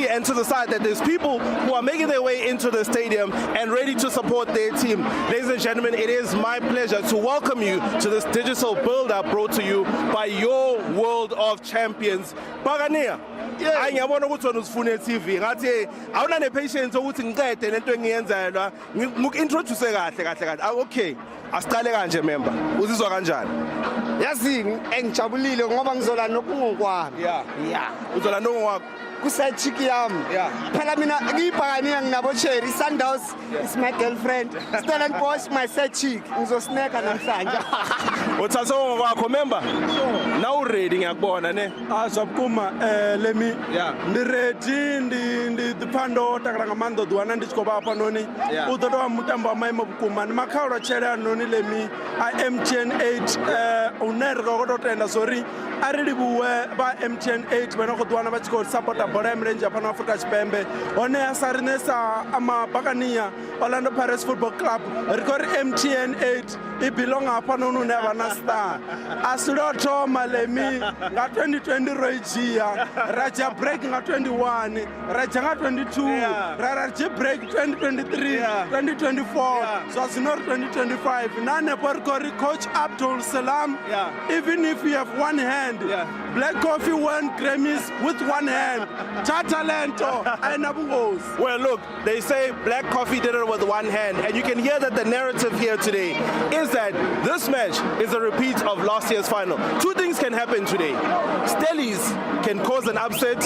see and to the side that there's people who are making their way into the stadium and ready to support their team. Ladies and gentlemen, it is my pleasure to welcome you to this digital build-up brought to you by your World of Champions. Bagania. I ngiyabona ukuthi wena usifune TV ngathi awuna nepatience ukuthi ngiqede lento engiyenzayo ngikuintroduce kahle. Okay, asiqale kanje member. Uzizwa kanjani? Yazi engijabulile ngoba ngizola nokungokwami. Yeah. Uzola nokungokwami. Kuside chick yami. Phela mina ngiyibhakaniya nginabo Cherry Sundowns is my girlfriend. Stellenbosch my side chick. Ngizosneka namhlanje. Uthatha ngokwakho member? Now ready ngiyakubona ne. Azabukuma lemi ndi ready ndi phando takala ngamando duwana ndichikoba apa noni udodo wa mutambo wa maimo bukuma ni makhaula chela noni lemi MTN8 unerga kodotenda sorry arili buwe ba MTN8 bana kodwana bachiko supporta bola emrenje apa na Africa Chipembe one asarinesa ama bakania Orlando Pirates Football Club record MTN8 ibelong apa nonu never na star asulo thoma lemi nga 2020 roijia raja break nga 21 raja nga 22 raja break 2023 2024 so it's not 2025 nane porkori coach Abdul Salam even if you have one hand Black Coffee won Grammys with one hand Tatalento and Abungos. Well look, they say Black Coffee did it with one hand and you can hear that the narrative here today is that this match is a repeat of last year's final. Two things can happen today. Stellies can cause an upset,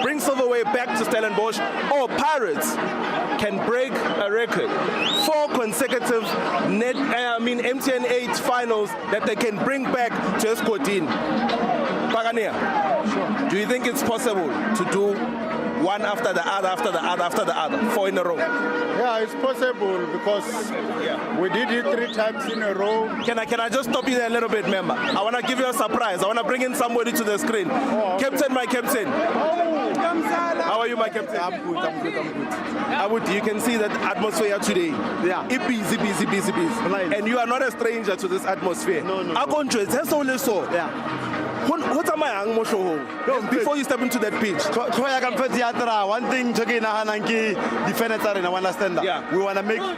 bring silverware back to Stellenbosch, or Pirates can break a record. 4 consecutive MTN8 finals that they can bring back to Escotine. Pagania, do you think it's possible to do one after the other, 4 in a row? Yeah, it's possible because we did it 3 times in a row. Can I just stop you there a little bit, member? I want to give you a surprise. I want to bring in somebody to the screen. Captain, my captain. How are you, my captain? I'm good. You can see that atmosphere today. It's busy. And you are not a stranger to this atmosphere. No. What am I before you step into that pitch? One thing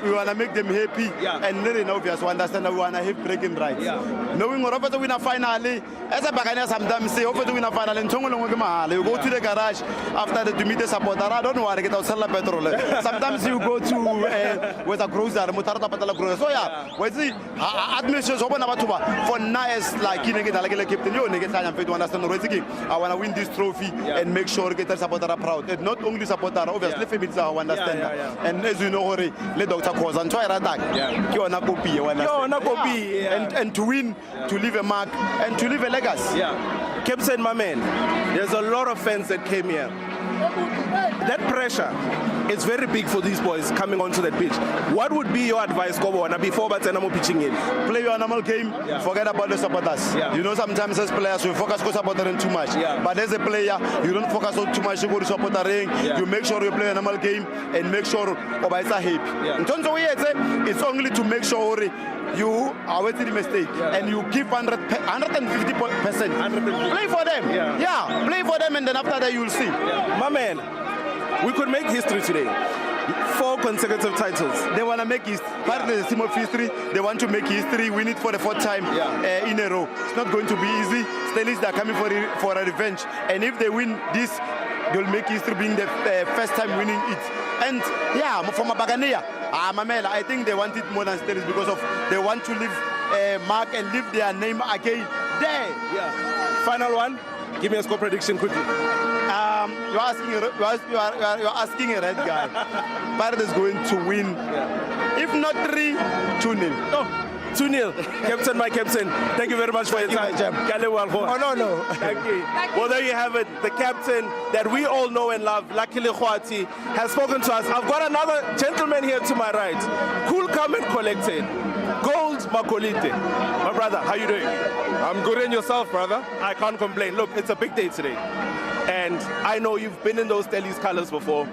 we wanna make them happy and very obvious to understand that we wanna have breaking rights. Knowing we're over to win a finale, as a Bagania sometimes say over to win a final in Tongo, you go to the garage after the meet the supporter. I don't know how to get out Sala petrol. Sometimes you go to with a cruiser, Mutarata Patala cruiser. So what's the admissions open about for nice like Captain to understand I want to win this trophy and make sure get the supporter are proud. And not only supporter, obviously families are understand. And as you know, let Dr. Cause and try attack. And to win, to leave a mark, and to leave a legacy. Captain, my man, there's a lot of fans that came here. That pressure is very big for these boys coming onto that pitch. What would be your advice, Kobo, before Batenamo pitching in? Play your normal game, forget about the supporters. You know, sometimes as players, we focus on supportering too much. But as a player, you don't focus on too much, you go to supporting, you make sure you play a normal game and make sure it's a hip. In terms of it's only to make sure you are with the mistake and you give 150%. Play for them. Play for them and then after that you'll see. My man, we could make history today. 4 consecutive titles. They want to make history. Part of the team of history. They want to make history. Win it for the 4th time in a row. It's not going to be easy. Stellies are coming for a revenge. And if they win this, they'll make history being the first time winning it. And from a Bagania, Mamela, I think they want it more than Stellies because of they want to leave a mark and leave their name again there. Final one. Give me a score prediction quickly. You're asking a red guy. Pirates is going to win. If not 3-2-0. Oh. 2-0. Captain, my captain, thank you very much for your time. Oh, no. Thank you. Well, there you have it. The captain that we all know and love, Luckily Khwati, has spoken to us. I've got another gentleman here to my right. Cool, calm and collected. Gold Makolite. My brother, how you doing? I'm good, and yourself, brother? I can't complain. Look, it's a big day today. And I know you've been in those Stellies colors before.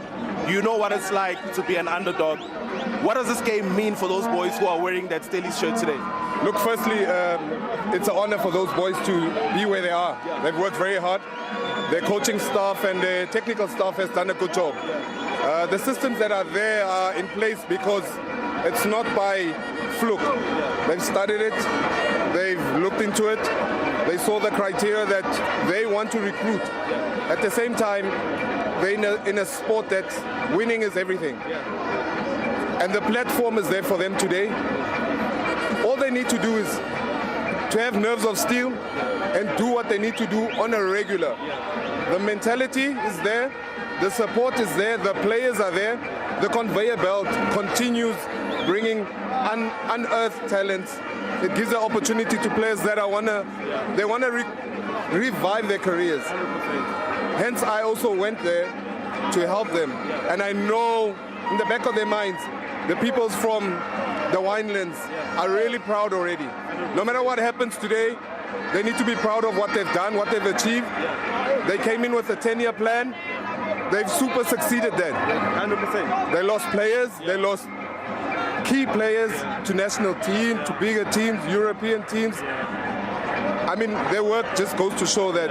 You know what it's like to be an underdog. What does this game mean for those boys who are wearing that Stellies shirt today? Look, firstly, it's an honor for those boys to be where they are. They've worked very hard. Their coaching staff and their technical staff has done a good job. The systems that are there are in place because it's not by fluke. They've studied it. They've looked into it. They saw the criteria that they want to recruit. At the same time, they're in a sport that winning is everything. And the platform is there for them today. All they need to do is to have nerves of steel and do what they need to do on a regular. The mentality is there, the support is there, the players are there, the conveyor belt continues bringing unearthed talents. It gives the opportunity to players that want to revive their careers. Hence, I also went there to help them. And I know in the back of their minds, the peoples from the winelands are really proud already. No matter what happens today, they need to be proud of what they've done, what they've achieved. They came in with a 10-year plan. They've super succeeded then. 100%. They lost players. They lost key players to national team, to bigger teams, European teams. I mean, their work just goes to show that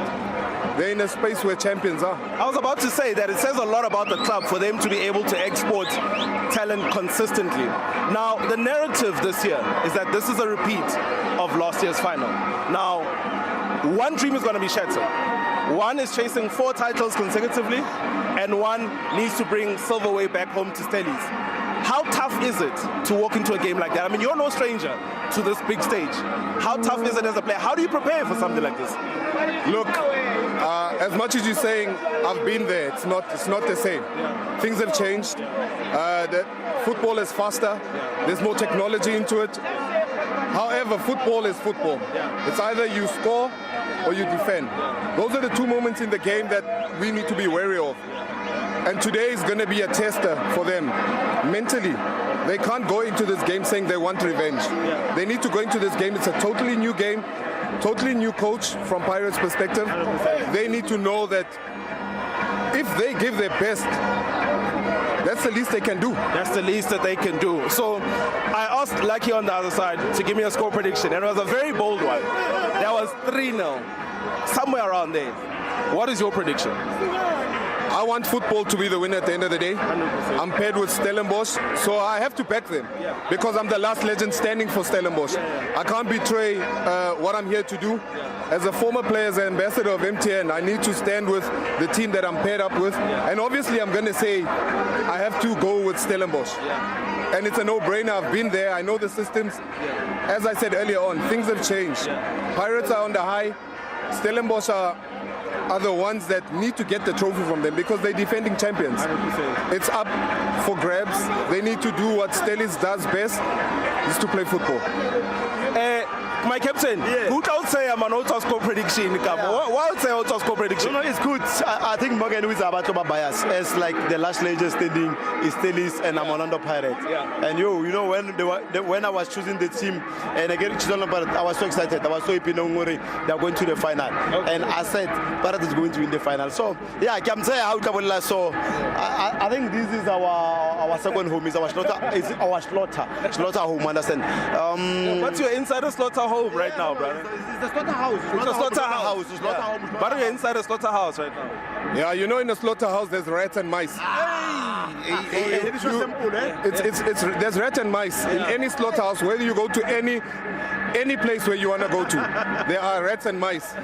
they're in a space where champions are. I was about to say that it says a lot about the club for them to be able to export talent consistently. Now, the narrative this year is that this is a repeat of last year's final. Now, one dream is going to be shattered. One is chasing 4 titles consecutively, and one needs to bring silverware back home to Stellies. How tough is it to walk into a game like that? I mean, you're no stranger to this big stage. How tough is it as a player? How do you prepare for something like this? Look, as much as you're saying I've been there, it's not the same. Things have changed. The football is faster. There's more technology into it. However, football is football. It's either you score or you defend. Those are the 2 moments in the game that we need to be wary of. And today is going to be a tester for them mentally. They can't go into this game saying they want revenge. They need to go into this game. It's a totally new game, totally new coach from Pirates' perspective. They need to know that if they give their best, that's the least they can do. That's the least that they can do. So I asked Lucky on the other side to give me a score prediction, and it was a very bold one. That was 3-0, somewhere around there. What is your prediction? I want football to be the winner at the end of the day. 100%. I'm paired with Stellenbosch, so I have to back them because I'm the last legend standing for Stellenbosch. I can't betray what I'm here to do. As a former player, as an ambassador of MTN, I need to stand with the team that I'm paired up with. And obviously, I'm going to say I have to go with Stellenbosch. And it's a no-brainer. I've been there. I know the systems. As I said earlier on, things have changed. Pirates are on the high. Stellenbosch are the ones that need to get the trophy from them because they're defending champions. 100%. It's up for grabs. They need to do what Stellies does best, is to play football. My captain, who can say I'm an auto-score prediction? Why would say auto-score prediction? No, it's good. I think Morgan is about to bias. As like the last legend standing is Stellies and I'm Orlando Pirates. And you know when I was choosing the team and again I was so excited. I was so happy. They're going to the final, and I said Pirates is going to win the final. So yeah, I can say how to. So I think this is our second home. Is our slaughter home. Understand? What's your insider slaughter home right now, brother? It's the slaughterhouse. It's a slaughterhouse. But you're inside a slaughterhouse right now. Yeah, you know, in a slaughterhouse there's rats and mice. There's rats and mice in any slaughterhouse. Whether you go to any place where you want to go to, there are rats and mice.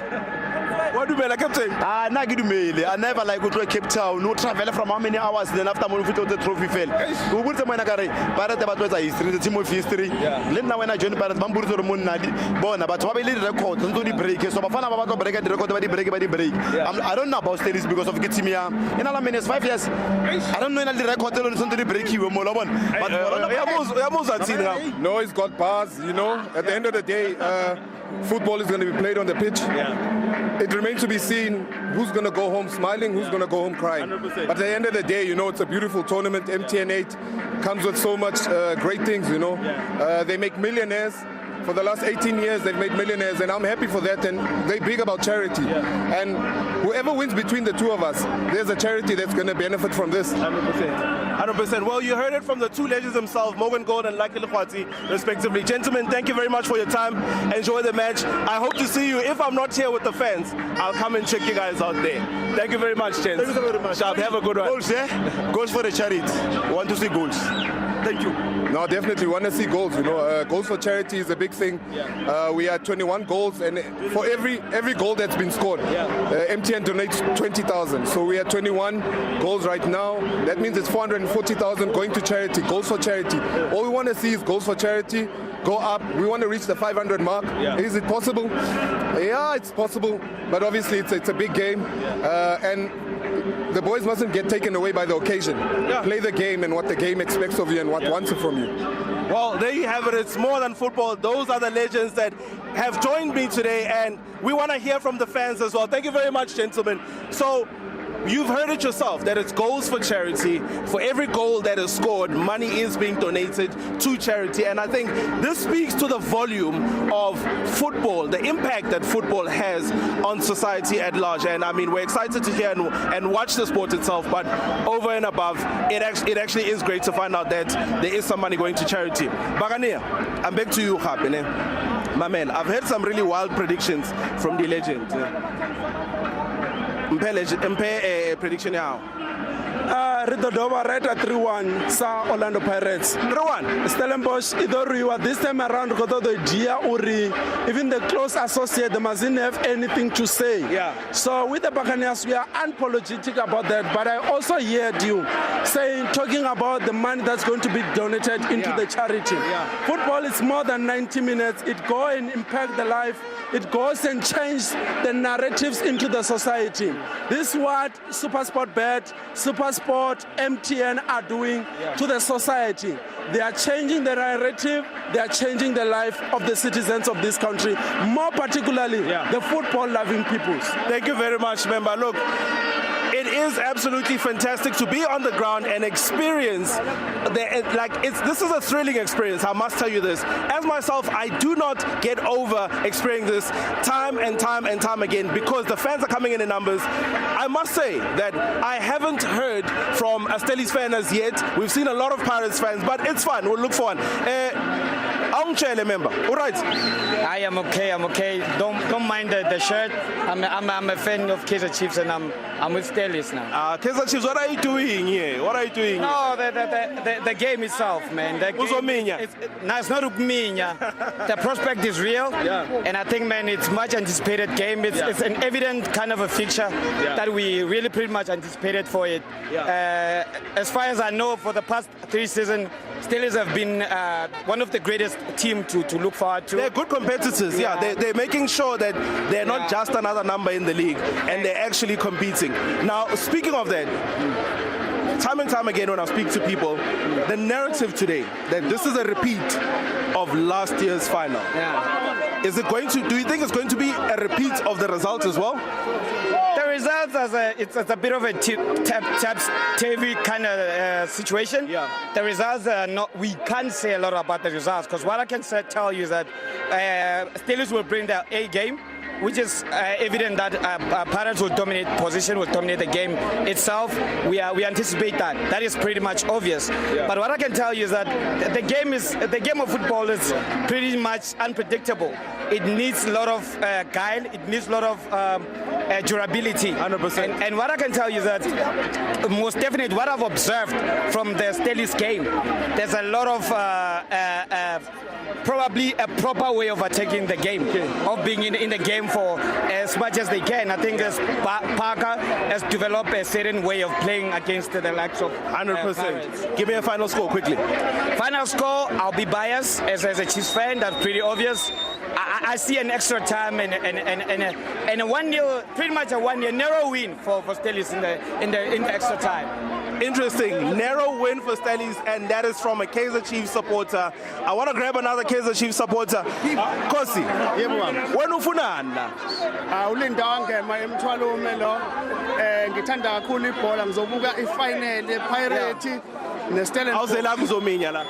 What do you mean, Captain? I never like go to Cape Town. No travel from how many hours. Then after the trophy fell. We put them in a car. Pirates about history, the team of history. Let now when I joined Pirates, Bamboo to the moon. Born about what we lead record. Don't do the break. So I'm about to break the record by the break. I don't know about Stellies because of Gitimia. In all minutes 5 years, I don't know any record on the break. You were more one. But no, he's got bars. You know, at the end of the day, football is going to be played on the pitch. It remains to be seen who's going to go home smiling, who's going to go home crying. 100%. But at the end of the day, you know, it's a beautiful tournament. MTN8 comes with so much great things, you know. They make millionaires. For the last 18 years, they've made millionaires, and I'm happy for that, and they're big about charity. And whoever wins between the two of us, there's a charity that's going to benefit from this. 100%. Well, you heard it from the two legends themselves, Morgan Gold and Lucky Lekwati, respectively. Gentlemen, thank you very much for your time. Enjoy the match. I hope to see you. If I'm not here with the fans, I'll come and check you guys out there. Thank you very much, gents. Thank you very much. Sharp, have a good one. Goals, yeah? Goals for the charity. Want to see goals. Thank you. No, definitely want to see goals. You know, goals for charity is a big thing. We had 21 goals, and for every goal that's been scored, MTN donates 20,000. So we had 21 goals right now. That means it's 440,000 going to charity. Goals for charity. All we want to see is goals for charity go up. We want to reach the 500 mark. Is it possible? Yeah, it's possible. But obviously, it's a big game, and the boys mustn't get taken away by the occasion. Play the game and what the game expects of you and what wants it from you. Well, there you have it. It's more than football. Those are the legends that have joined me today, and we want to hear from the fans as well. Thank you very much, gentlemen. So, you've heard it yourself that it's goals for charity. For every goal that is scored, money is being donated to charity. And I think this speaks to the volume of football, the impact that football has on society at large. And I mean, we're excited to hear and watch the sport itself, but over and above, it actually is great to find out that there is some money going to charity. Bagania, I'm back to you, Khapene. My man, I've heard some really wild predictions from the legend. Prediction now. Ridodova right at 3-1 sa Orlando Pirates. 3-1. Stellenbosch idoriwa this time around because the idea uri even the close associate they mustn't have anything to say. So with the Buccaneers we are unapologetic about that, but I also heard you talking about the money that's going to be donated into the charity. Football is more than 90 minutes. It goes and impact the life. It goes and changes the narratives into the society. This is what SuperSport Bet, SuperSport, MTN are doing to the society. They are changing the narrative, they are changing the life of the citizens of this country, more particularly the football-loving peoples. Thank you very much, member. Look, it is absolutely fantastic to be on the ground and experience this is a thrilling experience. I must tell you this. As myself, I do not get over experiencing this time and time and time again because the fans are coming in numbers. I must say that I haven't heard from a Stellies fan as yet. We've seen a lot of Pirates fans, but it's fun. We'll look for one. Member. All right. I am okay. I'm okay. Don't mind the shirt. I'm a fan of Kaizer Chiefs, and I'm with Stellies now. Kaizer Chiefs. What are you doing here? What are you doing? No, the game itself, man. It's not Ukminya. The prospect is real, and I think, man, it's much anticipated game. It's an evident kind of a fixture that we really pretty much anticipated for it. As far as I know, for the past 3 seasons, Stellies have been one of the greatest team to look forward to. They're good competitors, They're making sure that they're not just another number in the league, and they're actually competing. Now, speaking of that, time and time again when I speak to people, the narrative today that this is a repeat of last year's final. Is it going to? Do you think it's going to be a repeat of the results as well? The results it's a bit of a tap-heavy kind of situation. The results are not. We can't say a lot about the results because what I can tell you is that Stellies will bring their A game, which is evident that Pirates will dominate position, will dominate the game itself. We anticipate that. That is pretty much obvious. But what I can tell you is that the game of football is pretty much unpredictable. It needs a lot of guile. It needs a lot of durability. 100%. And what I can tell you is that most definitely what I've observed from the Stellies game, there's a lot of probably a proper way of attacking the game, of being in the game for as much as they can. I think Parker has developed a certain way of playing against the likes of 100%. Give me a final score quickly. Final score, I'll be biased as a Chiefs fan. That's pretty obvious. I see an extra time and a 1-0, pretty much a 1-0 narrow win for Stellies in the extra time. Interesting, narrow win for Stellies, and that is from a Kaizer Chiefs supporter. I want to grab another Kaizer Chiefs supporter. Kosi, wena ufunana? Ulindawo ngema emthwalo umelo. Ngithanda kakhulu ibhola, ngizobuka ifinal ePirates neStellenbosch. Awuzela kuzominya la.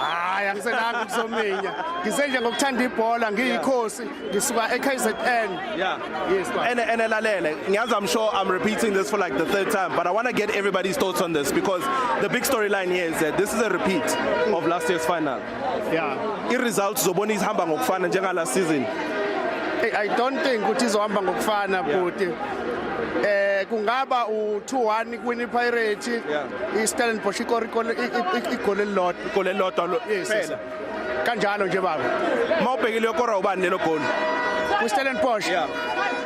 hayi angisenanga ukuzominya ngisenje ngokuthanda ibhola ngiyikhosi ngisuka eKZN. Yeah. Yes, man. And Lalele, I'm sure I'm repeating this for like the third time, but I want to get everybody's thoughts on this because the big storyline here is that this is a repeat of last year's final. Yeah. I-results zobona izihamba ngokufana njenga last season. I don't think ukuthi izohamba ngokufana but kungaba u2-1 kwini Pirates iStellenbosch igole elilodwa phela kanjalo nje baba Mawubhekile yokora ubani lelo goal kwiStellenbosch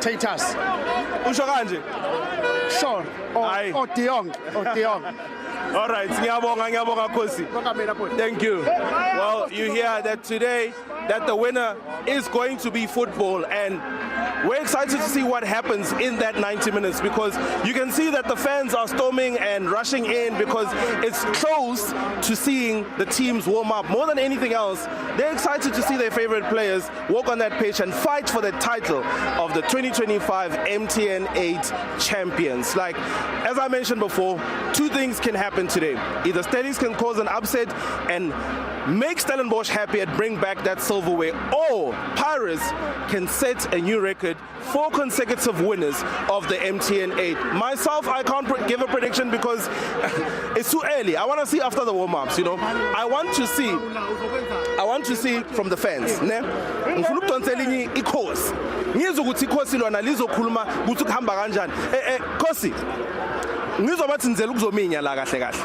Titus usho kanje sure o De Jong All right, ngiyabonga Khosi. Thank you. Well, you hear that today that the winner is going to be football, and we're excited to see what happens in that 90 minutes because you can see that the fans are storming and rushing in because it's close to seeing the teams warm up. More than anything else, they're excited to see their favorite players walk on that pitch and fight for the title of the 2025 MTN8 champions. Like, as I mentioned before, two things can happen today. Either Stellies can cause an upset and make Stellenbosch happy and bring back that silverware, or Pirates can set a new record, 4 consecutive winners of the MTN8. Myself, I can't give a prediction because it's too early. I want to see after the warm-ups, you know. I want to see from the fans, ne? Ngifuna ukudonsela inye ikhosi. Ngizwe ukuthi ikhosi lona lizokhuluma ukuthi kuhamba kanjani. Khosi. Ngizobathi nizela ukuzominya la kahle kahle.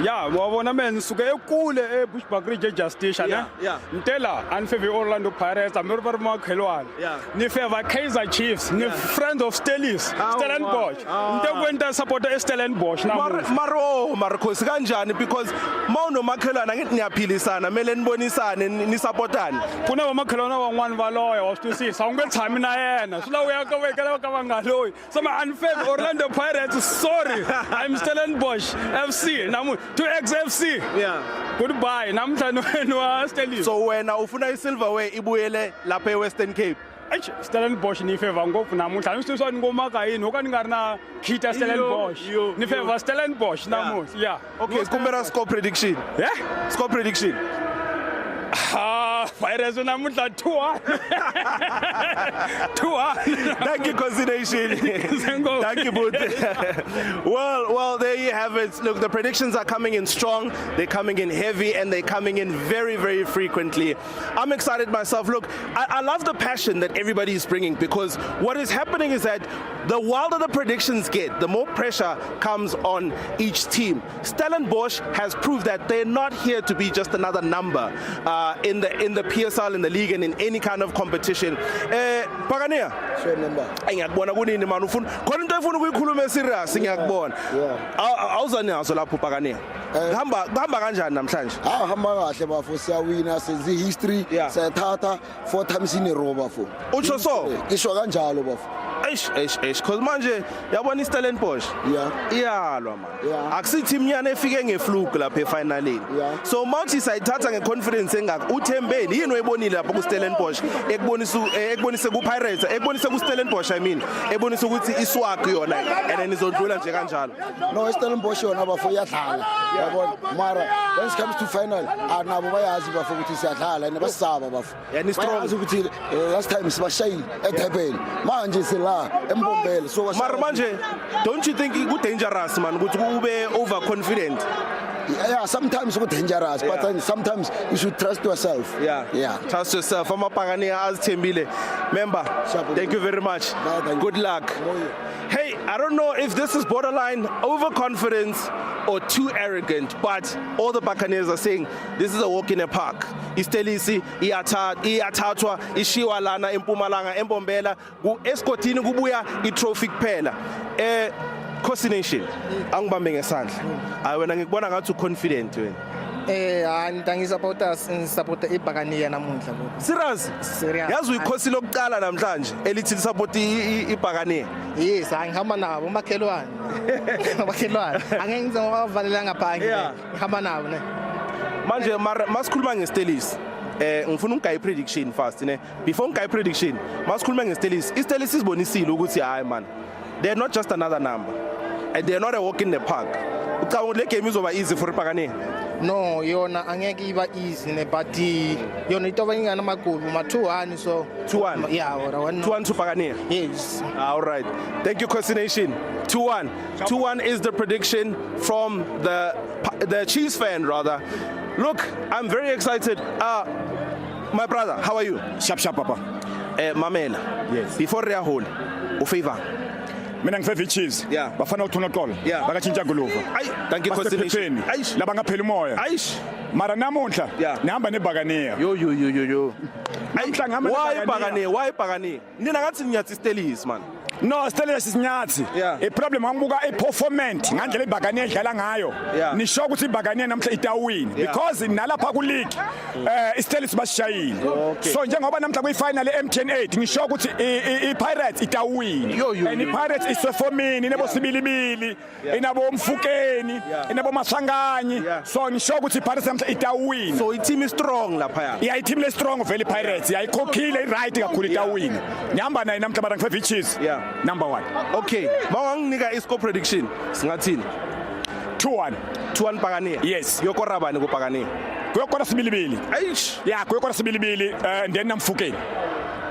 Yeah, wabona mina ngisuke ekule eBushbuckridge Justice ne. Ngitela anfave Orlando Pirates amere makhelwane. Ni favor Kaizer Chiefs, ni friend of Stellenbosch. Ntekwenta support eStellenbosch namuhla. Maro Khosi kanjani because mawuno makhelwana ngithi niyaphilisana mele nibonisane ni supportane. Kuna wamakhelwana wan'wana valoya wasitwisisa awungetshami na yena. Swi la uyaka wekela ka vangaloyi. So my unfair Orlando Pirates sorry. I'm Stellenbosch FC namu 2XFC. Yeah. Goodbye. Namhla no Stellies. So wena ufuna isilverware ibuyele lapha eWestern Cape. Stellenbosch ni favor ngopfu namuhla. Ngisizwa ngomaka yini okani ngari na khita Stellenbosch. Ni favor Stellenbosch namuhla. Yeah. Okay, kumbera score prediction. Yeah? Score prediction. Pirates namuhla 2-1. 2-1. Thank you, consideration. Thank you, both. Well, there you have it. Look, the predictions are coming in strong. They're coming in heavy, and they're coming in very, very frequently. I'm excited myself. Look, I love the passion that everybody is bringing because what is happening is that the wilder the predictions get, the more pressure comes on each team. Stellenbosch has proved that they're not here to be just another number in the PSL, in the league, and in any kind of competition. Pagania. Sure number. Ngiyakubona kunini man ufuna khona into efuna ukuyikhuluma serious ngiyakubona. Awuzani nazo lapho Pagania. Hamba kanjani namhlanje? Hamba kahle bafo siyawina senze history sayathatha 4 times in a row bafo. Utsho so? Ngisho kanjalo bafo. Because manje yabona iStellenbosch iyalwa man akusi team yana efike ngefluke lapha efinalini so mawuthi sayithatha ngeconfidence engaka uthembeni yini oyibonile lapha kuStellenbosch ekubonise kuPirates ekubonise kuStellenbosch I mean ebonise ukuthi iswag yona and izodlula nje kanjalo no iStellenbosch yona bafo iyadlala yabona mara when it comes to final nabo bayazi bafo ukuthi siyadlala and basaba bafo yani strong ukuthi last time sibashayile eDurban manje sila Mbombela so manje don't you think it's dangerous man ukuthi ube overconfident? Yeah, sometimes it's dangerous, but then sometimes you should trust yourself. Yeah. Trust yourself. Amapagania azithembile. Member, thank you very much. Good luck. Hey, I don't know if this is borderline overconfidence or too arrogant, but all the Buccaneers are saying this is a walk in a park. Istelisi, iyathathwa, ishiwa lana eMpumalanga, eMbombela, ku-escortini kubuya i-trophy kuphela. Khosi Nation, angibambe ngesandla. Wena ngikubona ngathi confident wena. Ngisupport iBhakaniya namuhla bo. Serious? Yazi uyikhosi lokuqala namhlanje elithi support iBhakaniya. Yes, ngihamba nabo umakhelwane. Umakhelwane. Angeke ngizovalela ngaphandle. Ngihamba nabo ne. Manje masikhuluma ngeStellies. Ngifuna ungayi prediction fast ne. Before ungayi prediction, masikhuluma ngeStellies. iStellies isibonisile ukuthi hayi man. They're not just another number. And they're not a walk in the park. ngicabanga le game izoba easy for Pagani. No, yona angeke iba easy ne but yona itoba ingana magulu ma 2-1 so 2-1. yeah, 2-1 to Pagani. Yes. All right. Thank you, Kosi Nation. 2-1. 2-1 is the prediction from the Chiefs fan, rather. Look, I'm very excited. My brother, how are you? Sharp, Papa. Mamela. Yes. Before Rea Hall, Ufeva. Mina ngifeva Chiefs. Yeah. Bafana uthuna xolo. Yeah. Bakachinja guluva. Thank you, Kosi Nation. Aish. Laba ngaphela umoya. Aish. Mara namuhla nihamba nebhakaniya. Yo. Namhla ngihamba nebhakaniya. Why Pagani? Nina ngathi nyathi Stelis, man. No, Stellenbosch isinyathi. Iproblem angibuka iperformance ngandlela ibhakaniya edlala ngayo. Nisho ukuthi ibhakaniya namhla itawini because nalapha ku league iStellenbosch basishayile. So njengoba namhla kuyifinal eMTN8 ngisho ukuthi iPirates itawini. And iPirates isefomini inebo sibilibili, inabo umfukeni, inabo masanganyi. So ngisho ukuthi iPirates namhla itawini. So i-team is strong lapha. Yeah, i-team le strong vele iPirates. Ayikhokhile right kakhulu itawini. Ngihamba naye namhla mara ngifeva Chiefs. Number 1. Okay. Mawangnika iscore prediction. Singathini? 2-1. 2-1 Pagani. Yes. Yokorabani ku Pagani. Kuyokora sibilibili. Aish. Yeah, kuyokora sibilibili then namfukeni.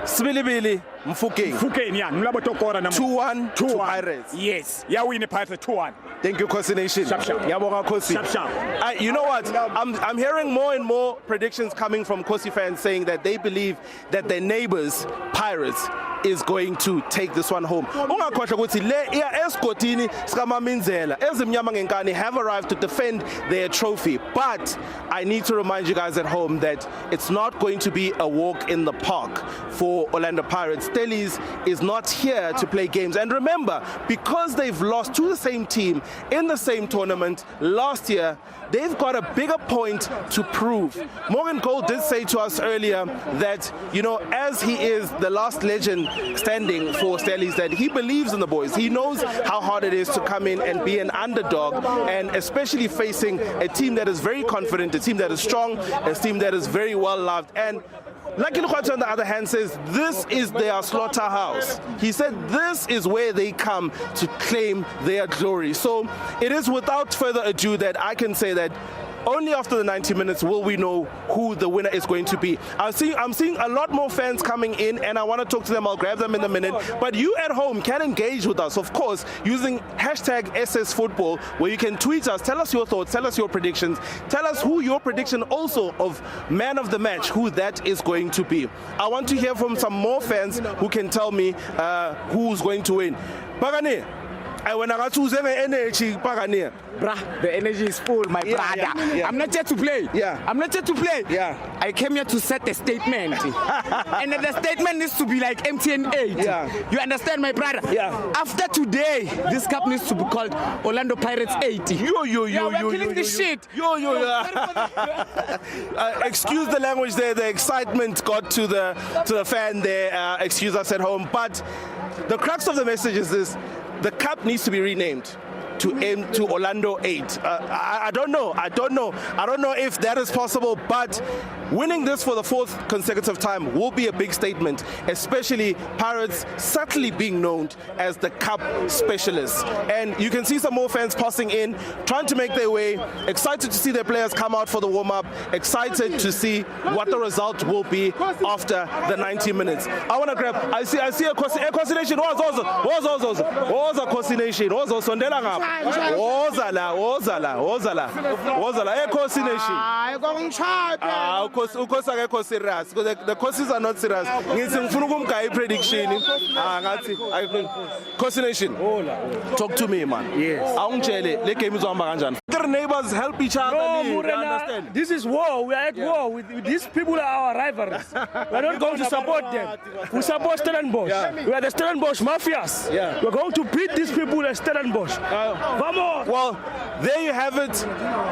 Sibilibili Mfukeni. Mfukeni yeah, nilabo tokora namu. 2-1 to Pirates. Yes. Yeah, win the Pirates 2-1. Thank you, Kosi Nation. Sharp. Yabonga Kosi. Sharp. You know what? I'm hearing more and more predictions coming from Kosi fans saying that they believe that their neighbors, Pirates, is going to take this one home. Ungakhohlwa ukuthi le eSkotini sikaMamindlela ezimnyama ngenkani have arrived to defend their trophy. But I need to remind you guys at home that it's not going to be a walk in the park for Orlando Pirates. Stellies is not here to play games. And remember, because they've lost to the same team in the same tournament last year, they've got a bigger point to prove. Morgan Cole did say to us earlier that, you know, as he is the last legend standing for Stellies, that he believes in the boys. He knows how hard it is to come in and be an underdog, and especially facing a team that is very confident, a team that is strong, a team that is very well loved. And Lucky Lukwata, on the other hand, says this is their slaughterhouse. He said this is where they come to claim their glory. So it is without further ado that I can say that only after the 90 minutes will we know who the winner is going to be. I'm seeing a lot more fans coming in, and I want to talk to them. I'll grab them in a minute. But you at home can engage with us, of course, using hashtag SS Football, where you can tweet us, tell us your thoughts, tell us your predictions, tell us who your prediction also of man of the match, who that is going to be. I want to hear from some more fans who can tell me who's going to win. Pagani, when I choose energy, Pagani. Bruh, the energy is full, my brother. I'm not here to play. I'm not here to play. I came here to set a statement. And the statement needs to be like MTN8. You understand, my brother? After today, this cup needs to be called Orlando Pirates 80. We're killing this shit. Excuse the language there. The excitement got to the fan there. Excuse us at home. But the crux of the message is this: the cup needs to be renamed to Orlando 8. I don't know if that is possible, but winning this for the 4th consecutive time will be a big statement, especially Pirates subtly being known as the cup specialists. And you can see some more fans passing in, trying to make their way, excited to see their players come out for the warm-up, excited to see what the result will be after the 90 minutes. I want to grab, I see a Kosi Nation. Was a Kosi Nation. Was also Ozala, Kosi Nation. Ukosa akekho serious because the courses are not serious. Ngithi ngifuna ukumgaya prediction. Ngathi Kosi Nation. Talk to me, man. Yes. Awungitshele le game izohamba kanjani. Their neighbors help each other. No, you Murena, understand? this is war. We are at war with these people are our rivals. We are not going to support them. We support Stellenbosch. We are the Stellenbosch mafias. We are going to beat these people at Stellenbosch. Vamos. Well, there you have it.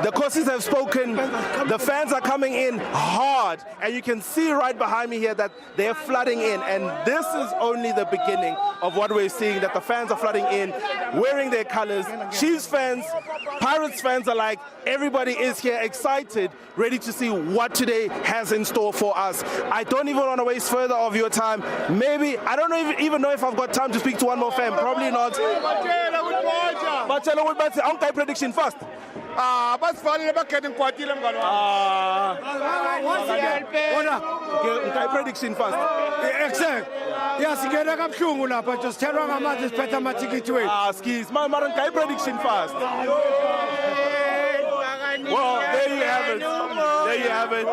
The courses have spoken. The fans are coming in hard, and you can see right behind me here that they're flooding in, and this is only the beginning of what we're seeing, that the fans are flooding in, wearing their colors. Chiefs fans, Pirates fans alike, everybody is here excited, ready to see what today has in store for us. I don't even want to waste further of your time. Maybe, I don't even know if I've got time to speak to one more fan, probably not. batshela ukuthi bathi awungayi prediction first. Basifanele bakhethe ngikwatile mngalo Ungayi prediction first. Exact. Singena kabuhlungu lapha nje sithelwa ngamanzi siphethe amathikithi wethu. Skis, mara ungayi prediction first. Well, there you have it. There you have it.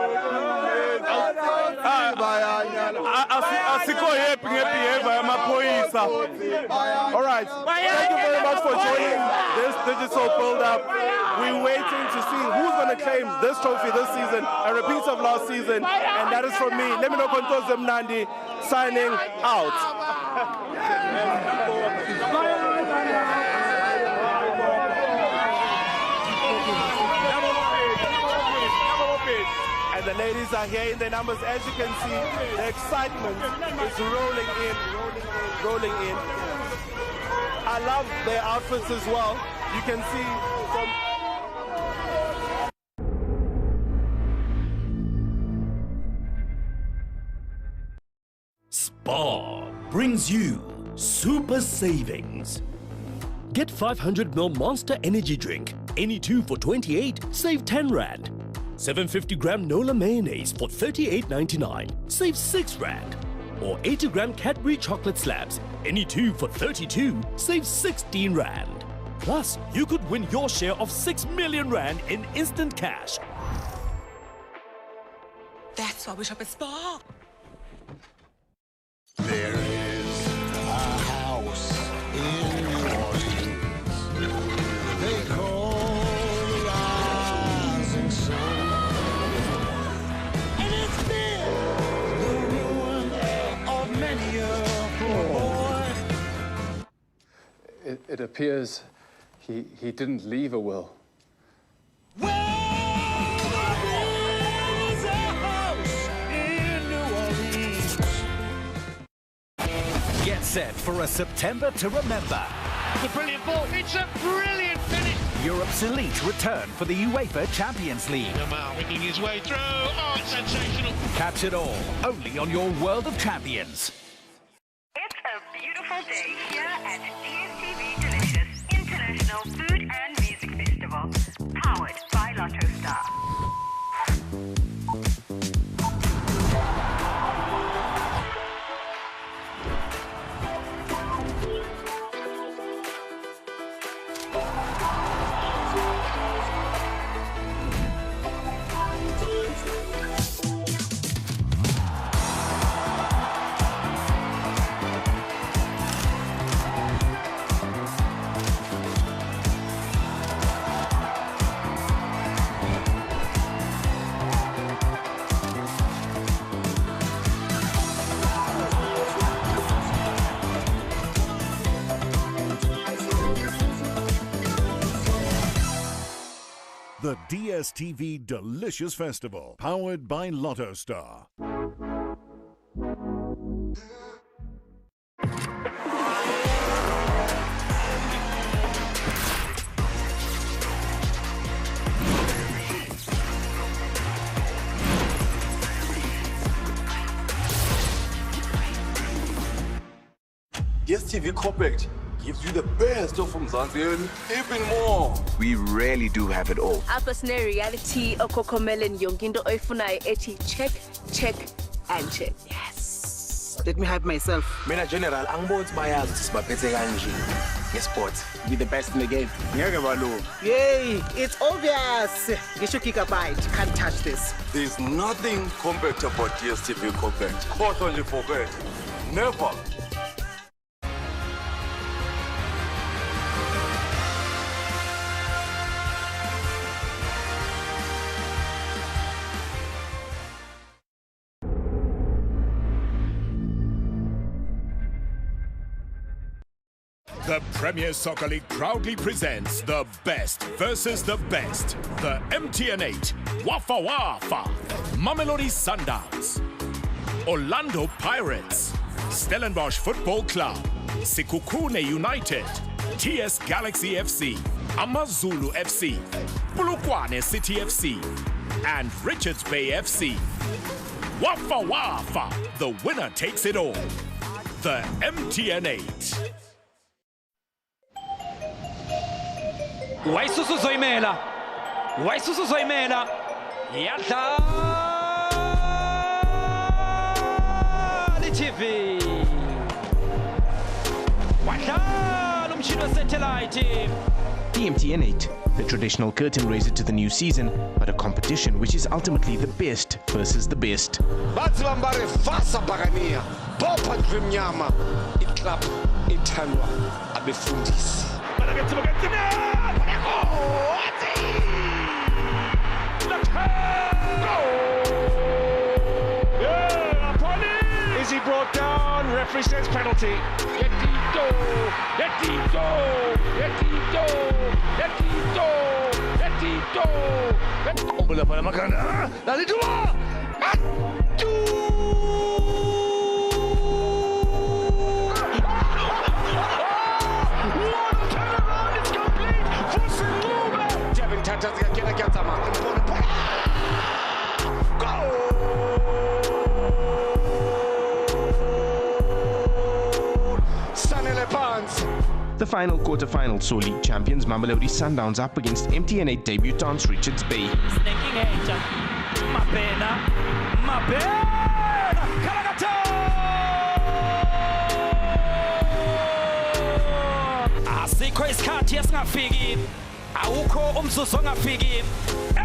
All right. Thank you very much for joining this digital build-up. We're waiting to see who's going to claim this trophy this season, a repeat of last season, and that is from me. Let me know Kontoze Mnandi signing out. And the ladies are here in their numbers. As you can see, the excitement is rolling in. I love their outfits as well. You can see from... Spar brings you Super Savings. Get 500ml Monster Energy Drink, any 2 for 28, save 10 Rand. 750-gram Nola Mayonnaise for 38.99, save 6 Rand. Or 80-gram Cadbury Chocolate Slabs, any 2 for 32, save 16 Rand. Plus, you could win your share of 6 million Rand in instant cash. That's why we shop at Spar. There is a house in New Orleans. They call the rising sun. And it's been the ruin of many a poor boy. It appears he didn't leave a will. Get set for a September to remember. It's a brilliant ball. It's a brilliant finish. Europe's elite return for the UEFA Champions League. Lamar wiggling his way through. Oh, it's sensational. Catch it all only on your World of Champions. It's a beautiful day here at DSTV Delicious International Food and Music Festival, powered by Lotto Star. The DSTV Delicious Festival, powered by Lotto Star. DSTV Compact gives you the best of Mzansi and even more. We really do have it all. Apasne reality okokomelen yongindo oifunai eti check and check. Yes. Let me hype myself. Mina general angiboni bayazi ukuthi sibaphethe kanje. Nesport, be the best in the game. Ngeke balo. Yay, it's obvious. Ngisho gigabyte can't touch this. There's nothing compact about DSTV Compact. Khohlwa nje forget. Never. The Premier Soccer League proudly presents the best versus the best. The MTN8, Wafa Wafa, Mamelodi Sundowns, Orlando Pirates, Stellenbosch Football Club, Sekhukhune United, TS Galaxy FC, Amazulu FC, Polokwane City FC, and Richards Bay FC. Wafa Wafa, the winner takes it all. The MTN8. Waisusu zoimela yadla TV wadlala umshini we-satellite. The MTN8, the traditional curtain raiser to the new season, but a competition which is ultimately the best versus the best. Batsibambare fasa bhakaniya bopha ndrimnyama iklub ithandwa abefundisi. Is he brought down? Referee says penalty. Mbombela para Makanda. Dali Juma. The final quarter-final saw league champions Mamelodi Sundowns up against MTN8 debutants Richards Bay. Sneaking angel. Mabena. Kalagato! Asikho isikhathi esingafiki. Awukho umzuzu ongafiki.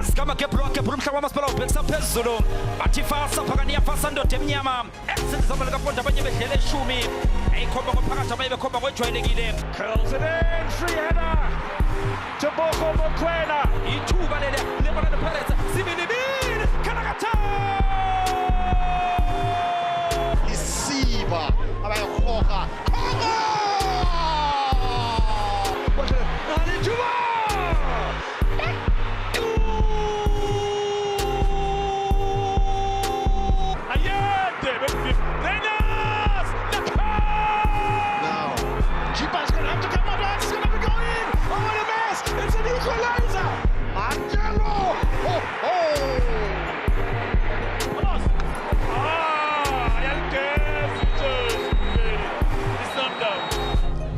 Esigama geblock umhlaba wamasipala ubhekisa phezulu. Bathi fasa phakaniya fasa ndoda emnyama. Esizamela kafonda abanye bedlela eshumi. Eyikhomba ngophakathi abaye bekhomba ngojwayelekile. Curls it in, free header to Boko Mokwena. Ithuba lele lebona Pirates sibilibili Kalagato! Isiba abayakhoka.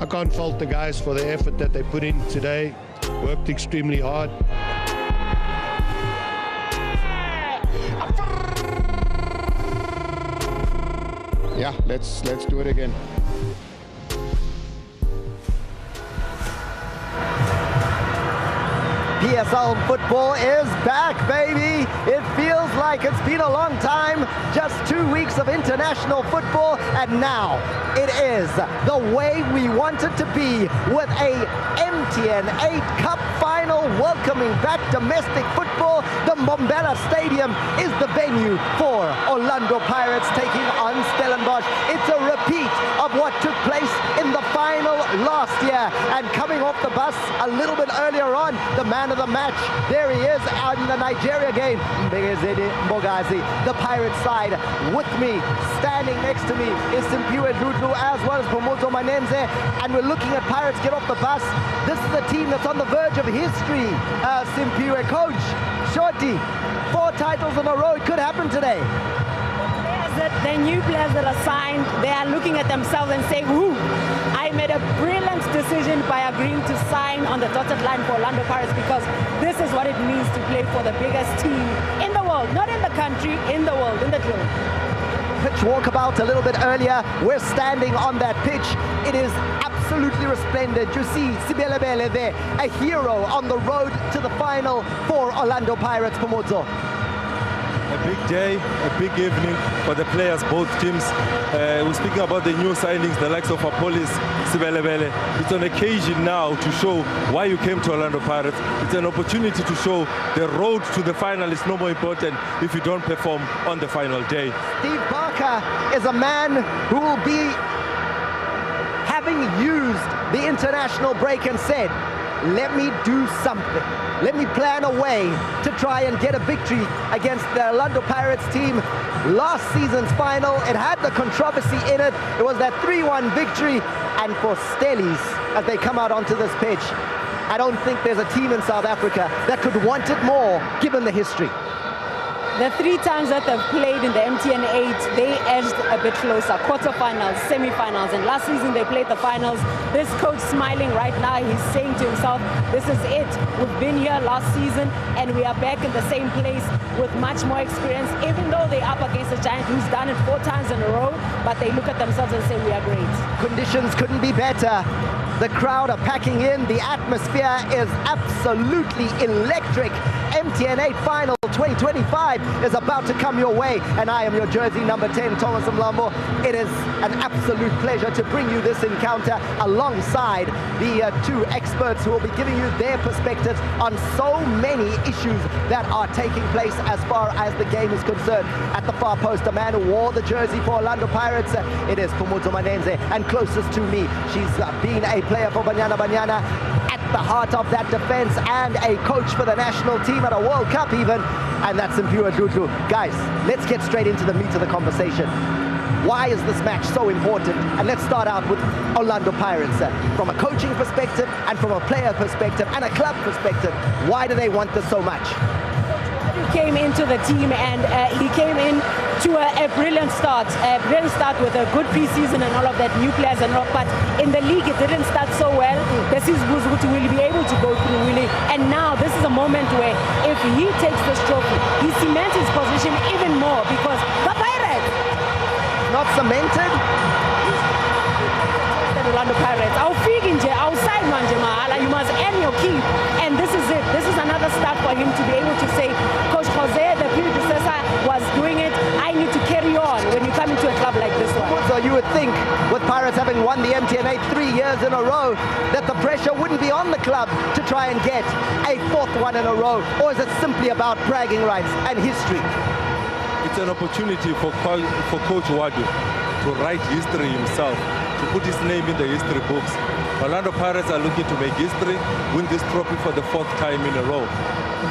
I can't fault the guys for the effort that they put in today. Worked extremely hard. Yeah, let's do it again. PSL football is back, baby. It feels like it's been a long time. Just 2 weeks of international football, and now it is the way we want it to be, with a MTN8 Cup final welcoming back domestic football. The Mbombela Stadium is the venue for Orlando Pirates taking on Stellenbosch. It's a repeat of what took place in the final last year. And coming off the bus a little bit earlier on, the man of the match, there he is on the Nigeria game, Mbogazi, the Pirates side. With me, standing next to me, is Simpiwe Dudlu as well as Pomoto Manenze, and we're looking at Pirates get off the bus. This is a team that's on the verge of history. Simpiwe, coach, Shorty, 4 titles in a row. It could happen today. The new players that are signed, they are looking at themselves and saying, "Whoo, I made a brilliant decision by agreeing to sign on the dotted line for Orlando Pirates, because this is what it means to play for the biggest team in the world, not in the country, in the world, in the globe." Pitch walkabout a little bit earlier. We're standing on that pitch. It is absolutely resplendent. You see Sibelebele there, a hero on the road to the final for Orlando Pirates. Pomoto. A big day, a big evening for the players, both teams. We're speaking about the new signings, the likes of Apolis, Sibelebele. It's an occasion now to show why you came to Orlando Pirates. It's an opportunity to show the road to the final is no more important if you don't perform on the final day. Steve Barker is a man who will be having used the international break and said, let me do something. Let me plan a way to try and get a victory against the Orlando Pirates team. Last season's final, it had the controversy in it. It was that 3-1 victory. And for Stellies, as they come out onto this pitch, I don't think there's a team in South Africa that could want it more, given the history. The 3 times that they've played in the MTN8, they edged a bit closer, quarterfinals, semi-finals, and last season they played the finals. This coach smiling right now, he's saying to himself, this is it. We've been here last season and we are back in the same place with much more experience, even though they're up against a giant who's done it 4 times in a row, but they look at themselves and say, we are great. Conditions couldn't be better. The crowd are packing in. The atmosphere is absolutely electric. MTN8 Final 2025 is about to come your way, and I am your jersey number 10, Thomas Mlambo. It is an absolute pleasure to bring you this encounter alongside the 2 experts who will be giving you their perspectives on so many issues that are taking place as far as the game is concerned. At the far post, a man who wore the jersey for Orlando Pirates, it is Phumuzo Manenze, and closest to me, she's been a player for Banyana Banyana, at the heart of that defense, and a coach for the national team at a World Cup even, and that's Simpiwe Dludlu. Guys, let's get straight into the meat of the conversation. Why is this match so important? And let's start out with Orlando Pirates. From a coaching perspective, and from a player perspective, and a club perspective, why do they want this so much? He came into the team and he came in to a brilliant start with a good preseason and all of that, new players and all, but in the league it didn't start so well. This is Buzukuti will be able to go through really, and now this is a moment where if he takes this trophy, he cements his position even more, because the Pirates not cemented. Orlando Pirates, outside manje mahala, you must earn your keep, and this is it. This is another start for him to be able to say, Coach Jose, the predecessor, was doing it. I need to carry on when you come into a club like this one. So you would think, with Pirates having won the MTN8 3 years in a row, that the pressure wouldn't be on the club to try and get a 4th one in a row, or is it simply about bragging rights and history? It's an opportunity for Coach Wadu to write history himself, to put his name in the history books. Orlando Pirates are looking to make history, win this trophy for the 4th time in a row.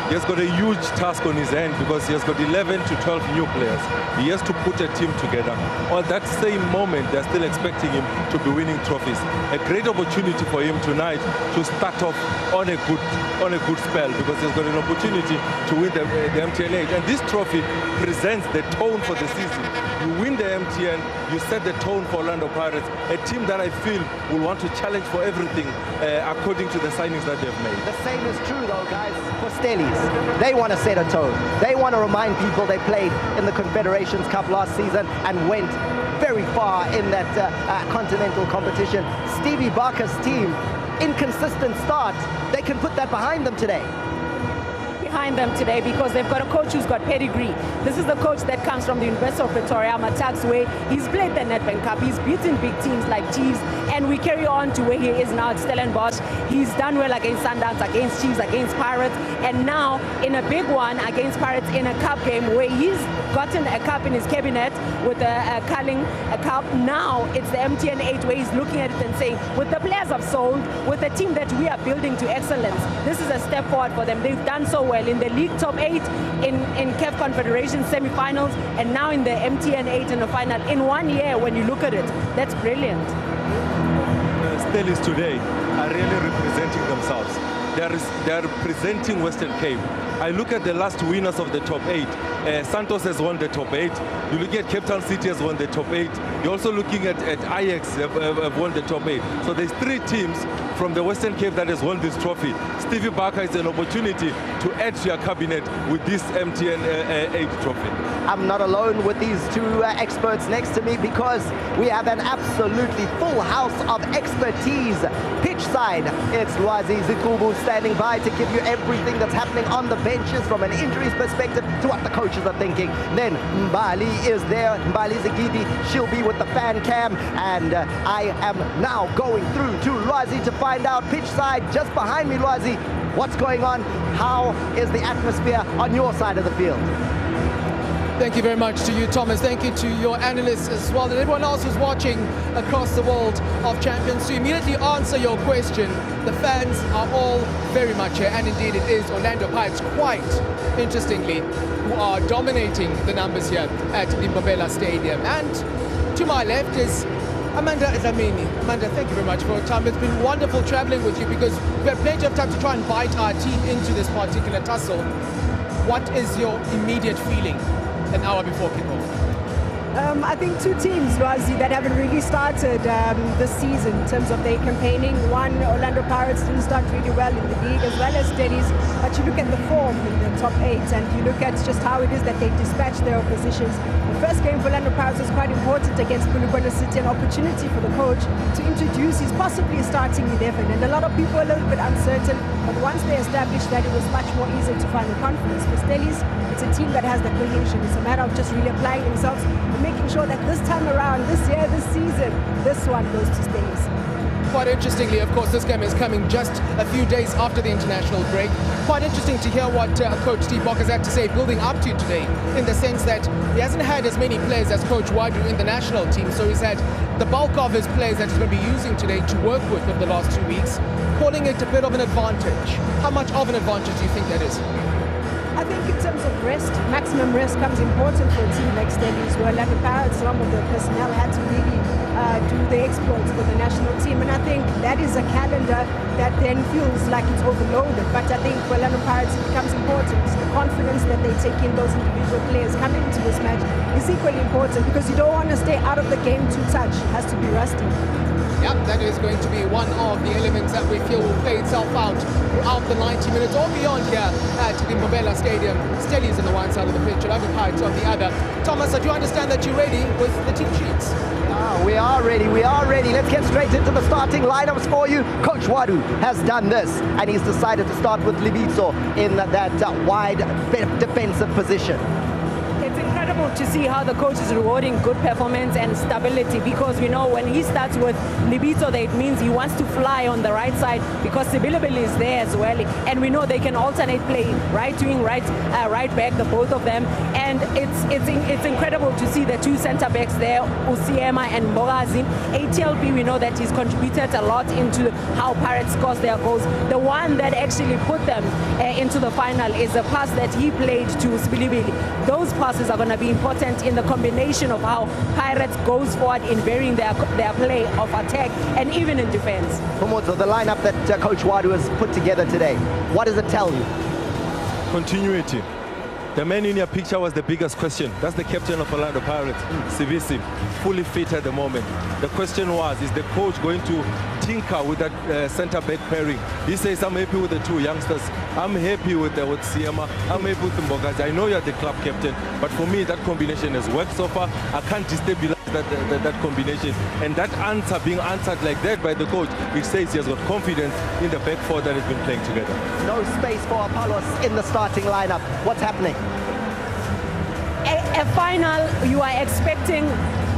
He has got a huge task on his hand because he has got 11 to 12 new players. He has to put a team together. On that same moment, they're still expecting him to be winning trophies. A great opportunity for him tonight to start off on a good spell, because he's got an opportunity to win the MTN8. And this trophy presents the tone for the season. You win the MTN, you set the tone for Orlando Pirates, a team that I feel will want to challenge for everything according to the signings that they've made. The same is true though, guys, for Stellies. They want to set a tone. They want to remind people they played in the Confederations Cup last season and went very far in that continental competition. Stevie Barker's team, inconsistent start, they can put that behind them today. Behind them today, because they've got a coach who's got pedigree. This is the coach that comes from the University of Pretoria, Matax, where he's played the Nedbank Cup, he's beaten big teams like Chiefs, and we carry on to where he is now at Stellenbosch. He's done well against Sundowns, against Chiefs, against Pirates, and now in a big one against Pirates in a cup game where he's gotten a cup in his cabinet with a Culling Cup. Now it's the MTN8 where he's looking at it and saying, with the players I've sold, with the team that we are building to excellence, this is a step forward for them. They've done so well in the league top 8, in CAF Confederation semi-finals, and now in the MTN8 in the final. In 1 year, when you look at it, that's brilliant. Stellies today are really representing themselves. They are representing Western Cape. I look at the last winners of the top 8. Santos has won the top 8. You look at Cape Town City has won the top 8. You're also looking at Ajax have won the top 8. So there's 3 teams from the Western Cape that has won this trophy. Stevie Barker is an opportunity to add to your cabinet with this MTN8 trophy. I'm not alone with these 2 experts next to me, because we have an absolutely full house of expertise. Pitch side, it's Lwazi Zikubu standing by to give you everything that's happening on the benches from an injuries perspective to what the coaches are thinking. Then Mbali is there, Mbali Zagidi, she'll be with the fan cam, and I am now going through to Lwazi to find out, pitch side just behind me, Lwazi, what's going on? How is the atmosphere on your side of the field? Thank you very much to you, Thomas. Thank you to your analysts as well, and everyone else who's watching across the world of champions. To immediately answer your question, the fans are all very much here, and indeed it is Orlando Pirates, quite interestingly, who are dominating the numbers here at the Mbombela Stadium. And to my left is Amanda Dlamini. Amanda, thank you very much for your time. It's been wonderful traveling with you, because we have plenty of time to try and bite our teeth into this particular tussle. what is your immediate feeling an hour before kickoff? I think two teams, Lwazi, that haven't really started this season in terms of their campaigning. One, Orlando Pirates didn't start really well in the league, as well as Stellies. But you look at the form in the top 8, and you look at just how it is that they dispatch their oppositions. The first game for Orlando Pirates was quite important against Bulugwana City, an opportunity for the coach to introduce his possibly starting 11. And a lot of people are a little bit uncertain, but once they established that, it was much more easier to find the confidence. For Stellies, it's a team that has the cohesion. It's a matter of just really applying themselves, making sure that this time around, this year, this season, this one goes to Stellies. Quite interestingly, of course, this game is coming just a few days after the international break. Quite interesting to hear what Coach Steve Bok has had to say building up to today, in the sense that he hasn't had as many players as Coach Wadu in the national team, so he's had the bulk of his players that he's going to be using today to work with over the last 2 weeks, calling it a bit of an advantage. How much of an advantage do you think that is? I think in terms of rest, maximum rest comes important for a team like Stellies, where Orlando Pirates, some of the personnel had to really do the exploits for the national team. And I think that is a calendar that then feels like it's overloaded. But I think for Orlando Pirates, it becomes important. The confidence that they take in those individual players coming into this match is equally important, because you don't want to stay out of the game too touch. It has to be rusty. Yep, that is going to be one of the elements that we feel will play itself out throughout the 90 minutes or beyond here at the Mbombela Stadium. Stellies on the one side of the pitch, and Pirates on the other. Thomas, I do understand that you're ready with the team sheets. We are ready. Let's get straight into the starting lineups for you. Coach Wadu has done this, and he's decided to start with Libitso in that wide defensive position. It's incredible to see how the coach is rewarding good performance and stability, because we know when he starts with Libitso, that it means he wants to fly on the right side, because Sibilibili is there as well, and we know they can alternate play, right wing, right back, the both of them, and it's incredible to see the two centre backs there, Usiema and Mbogazi. ATLB, we know that he's contributed a lot into how Pirates scores their goals. The one that actually put them into the final is a pass that he played to Sibilibili. Those passes are going to be important in the combination of how Pirates goes forward in varying their play of attack and even in defense. Pomozo, the lineup that Coach Wadu has put together today, what does it tell you? Continuity. The man in your picture was the biggest question. That's the captain of Orlando Pirates, Sivisi, fully fit at the moment. The question was, is the coach going to tinker with that centre-back pairing? He says, I'm happy with the two youngsters. I'm happy with Siema. I'm happy with Mbogazi. I know you're the club captain, but for me, that combination has worked so far. I can't destabilize that combination. And that answer being answered like that by the coach, it says he has got confidence in the back four that has been playing together. No space for Apollos in the starting lineup. What's happening? A final, you are expecting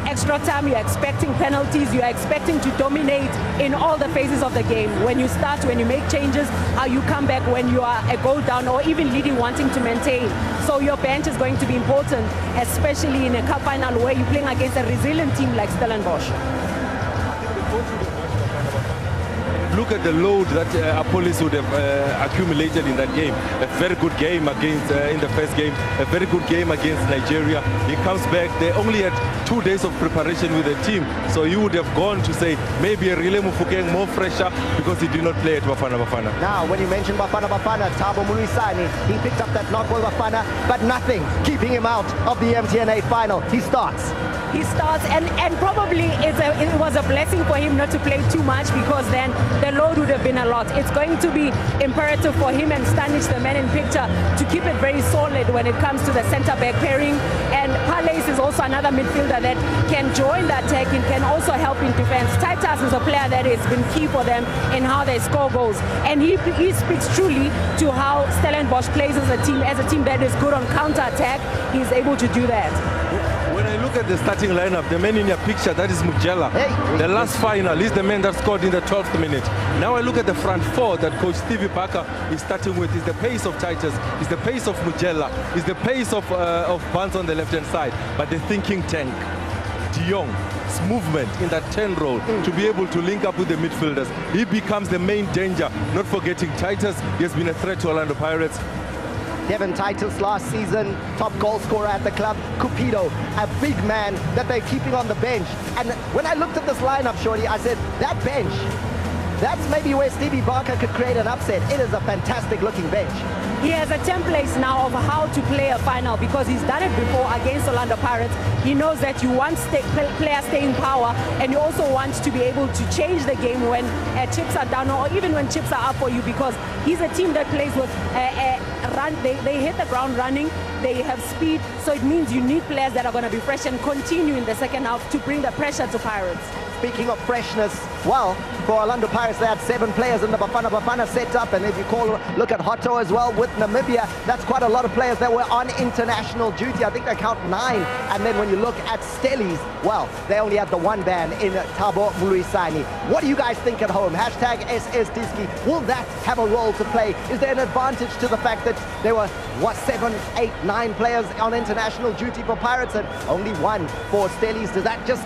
extra time, you're expecting penalties, you're expecting to dominate in all the phases of the game. When you start, when you make changes, how you come back when you are a goal down or even leading, wanting to maintain. So your bench is going to be important, especially in a cup final where you're playing against a resilient team like Stellenbosch. Look at the load that Apollos would have accumulated in that game. A very good game against in the first game, a very good game against Nigeria. He comes back. They only had 2 days of preparation with the team, so you would have gone to say maybe a Rile Mufokeng more fresher because he did not play at Bafana Bafana. Now, when you mention Bafana Bafana, Thabo Mulisani, he picked up that knock with Bafana, but nothing keeping him out of the MTN8 final. He starts, and probably it was a blessing for him not to play too much, because then the load would have been a lot. It's going to be imperative for him and Stanic, the man in picture, to keep it very solid when it comes to the centre-back pairing. And Palace is also another midfielder that can join the attack and can also help in defense. Titus is a player that has been key for them in how they score goals. And he speaks truly to how Stellenbosch plays as a team that is good on counter-attack. He's able to do that. When I look at the starting lineup, the man in your picture, that is Mbombela. The last final, he's the man that scored in the 12th minute. Now I look at the front four that Coach Stevie Parker is starting with. Is the pace of Titus, is the pace of Mbombela, is the pace of Barnes on the left-hand side. But the thinking tank, De Jong's movement in that 10 role to be able to link up with the midfielders, he becomes the main danger. Not forgetting Titus, he has been a threat to Orlando Pirates. Devin Titus last season, top goal scorer at the club. Cupido, a big man that they're keeping on the bench. And when I looked at this lineup, Shorty, I said, that bench, that's maybe where Stevie Barker could create an upset. It is a fantastic looking bench. he has a template now of how to play a final because he's done it before against Orlando Pirates. He knows that you want players staying power, and you also want to be able to change the game when chips are down or even when chips are up for you, because he's a team that plays with run. They hit the ground running. They have speed, so it means you need players that are going to be fresh and continue in the second half to bring the pressure to Pirates. Speaking of freshness, well, for Orlando Pirates, they had 7 players in the Bafana setup, and if you look at Hotto as well with Namibia, that's quite a lot of players that were on international duty. I think they count 9, and then when you look at Stellies, well, they only had the 1 ban in Thabo Muluisani. What do you guys think at home? Hashtag SS Diski. Will that have a role to play? Is there an advantage to the fact that there were, 7, 8, 9 players on international duty for Pirates and only 1 for Stellies? Does that just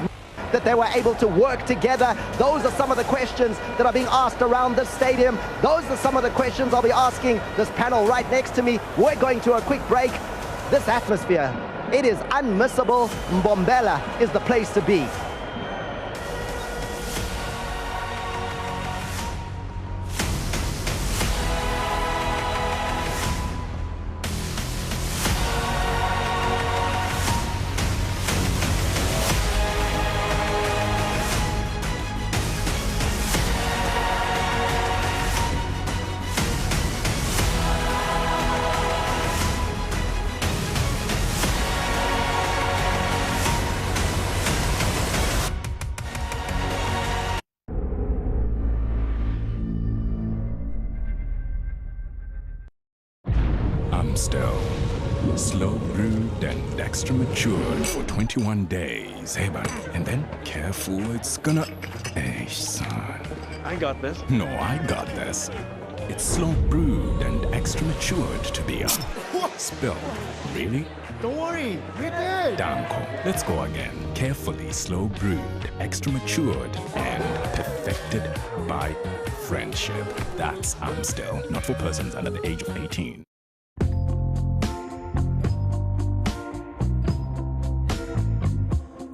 that they were able to work together? Those are some of the questions that are being asked around the stadium. Those are some of the questions I'll be asking this panel right next to me. We're going to a quick break. This atmosphere, it is unmissable. Mbombela is the place to be. Amstel, slow brewed and extra matured for 21 days. Hey, buddy. And then, careful, it's gonna... Hey, son. I got this. No, I got this. It's slow brewed and extra matured to be a spill. Really? Don't worry, we're there. Damn cool. Let's go again. Carefully slow brewed, extra matured, and perfected by friendship. That's Amstel, not for persons under the age of 18.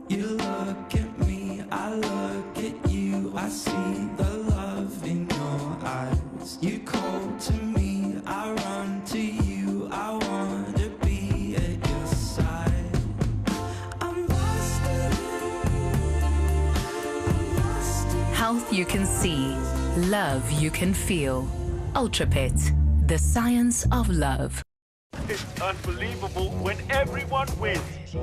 You look at me, I look at you, I see the love in your eyes. You call to me, I run to you, I want to be at your side. I'm lost Health you can see, love you can feel. Ultrapet, the science of love. It's unbelievable when everyone wins. I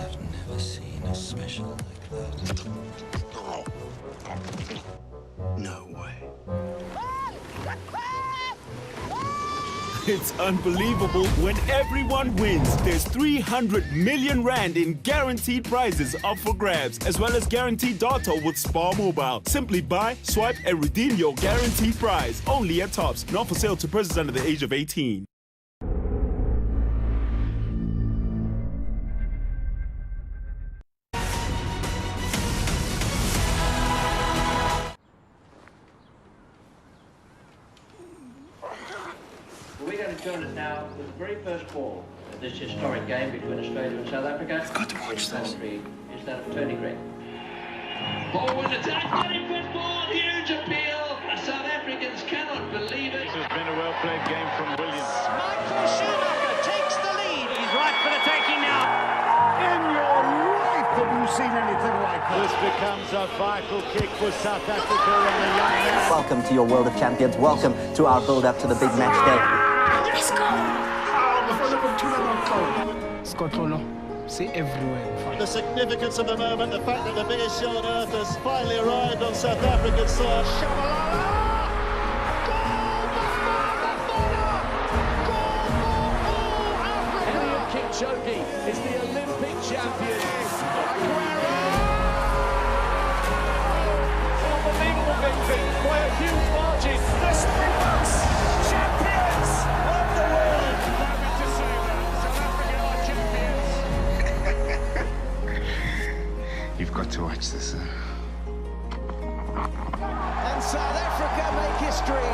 have never seen a special like that. No way. It's unbelievable when everyone wins. There's 300 million rand in guaranteed prizes up for grabs, as well as guaranteed data with Spar Mobile. Simply buy, swipe, and redeem your guaranteed prize. Only at Tops. Not for sale to persons under the age of 18. We're going to join it now with the very first ball of this historic game between Australia and South Africa. I've got to watch this. Is that of Tony Green? Forward attack, very first ball, huge appeal. The South Africans cannot believe it. This has been a well-played game from Williams. Michael Schumacher takes the lead. He's right for the taking now. In your life have you seen anything like this? This becomes a vital kick for South Africa and the young men. Welcome to your World of Champions. Welcome to our build-up to the big match day. Let's go. Scotland, see everywhere. The significance of the moment, the fact that the biggest show on earth has finally arrived on South African soil. Eliud Kipchoge is the Olympic champion. Unbelievable victory by a huge margin. The Springboks, champions of the world. Happy to say that South Africa are champions. You've got to watch this. And South Africa make history.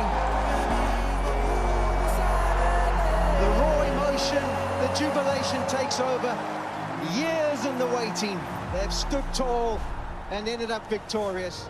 The raw emotion, the jubilation takes over. Years in the waiting. They've stood tall and ended up victorious.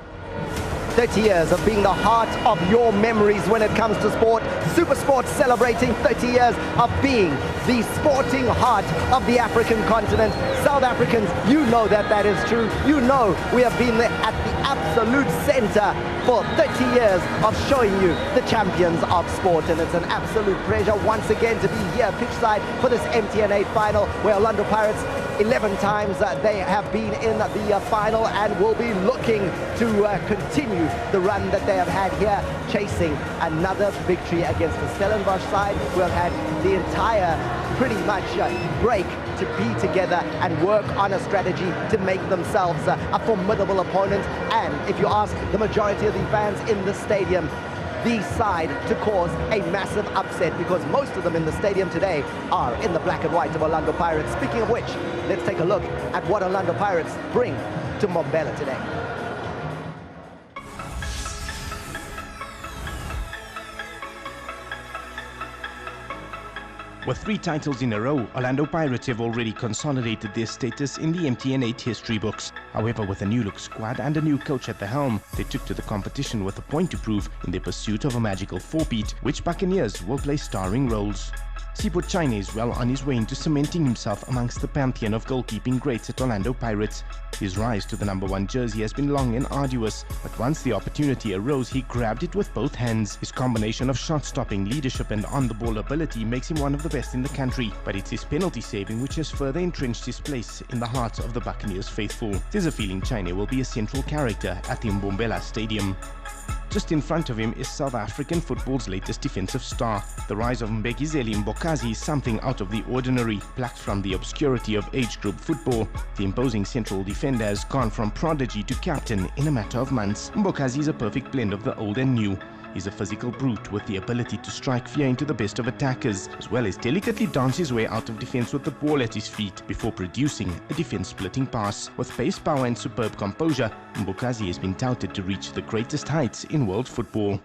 30 years of being the heart of your memories when it comes to sport. SuperSport celebrating 30 years of being the sporting heart of the African continent. South Africans, you know that that is true. You know we have been at the absolute center for 30 years of showing you the champions of sport, and it's an absolute pleasure once again to be here pitchside for this MTN8 final, where Orlando Pirates 11 times they have been in the final and will be looking to continue the run that they have had here, chasing another victory against the Stellenbosch side, who have had the entire pretty much break to be together and work on a strategy to make themselves a formidable opponent. And if you ask the majority of the fans in the stadium, the side to cause a massive upset, because most of them in the stadium today are in the black and white of Orlando Pirates. Speaking of which, let's take a look at what Orlando Pirates bring to Mbombela today. With 3 titles in a row, Orlando Pirates have already consolidated their status in the MTN8 history books. However, with a new-look squad and a new coach at the helm, they took to the competition with a point to prove in their pursuit of a magical 4-peat, which Buccaneers will play starring roles. Sipho China is well on his way into cementing himself amongst the pantheon of goalkeeping greats at Orlando Pirates. His rise to the #1 jersey has been long and arduous, but once the opportunity arose, he grabbed it with both hands. His combination of shot-stopping, leadership and on-the-ball ability makes him one of the best in the country, but it's his penalty saving which has further entrenched his place in the hearts of the Buccaneers faithful. There's a feeling China will be a central character at the Mbombela Stadium. Just in front of him is South African football's latest defensive star. The rise of Mbekizeli Mbokazi is something out of the ordinary. Plucked from the obscurity of age group football, the imposing central defender has gone from prodigy to captain in a matter of months. Mbokazi is a perfect blend of the old and new. He's a physical brute with the ability to strike fear into the best of attackers, as well as delicately dance his way out of defense with the ball at his feet before producing a defense-splitting pass. With pace, power and superb composure, Mbokazi has been touted to reach the greatest heights in world football.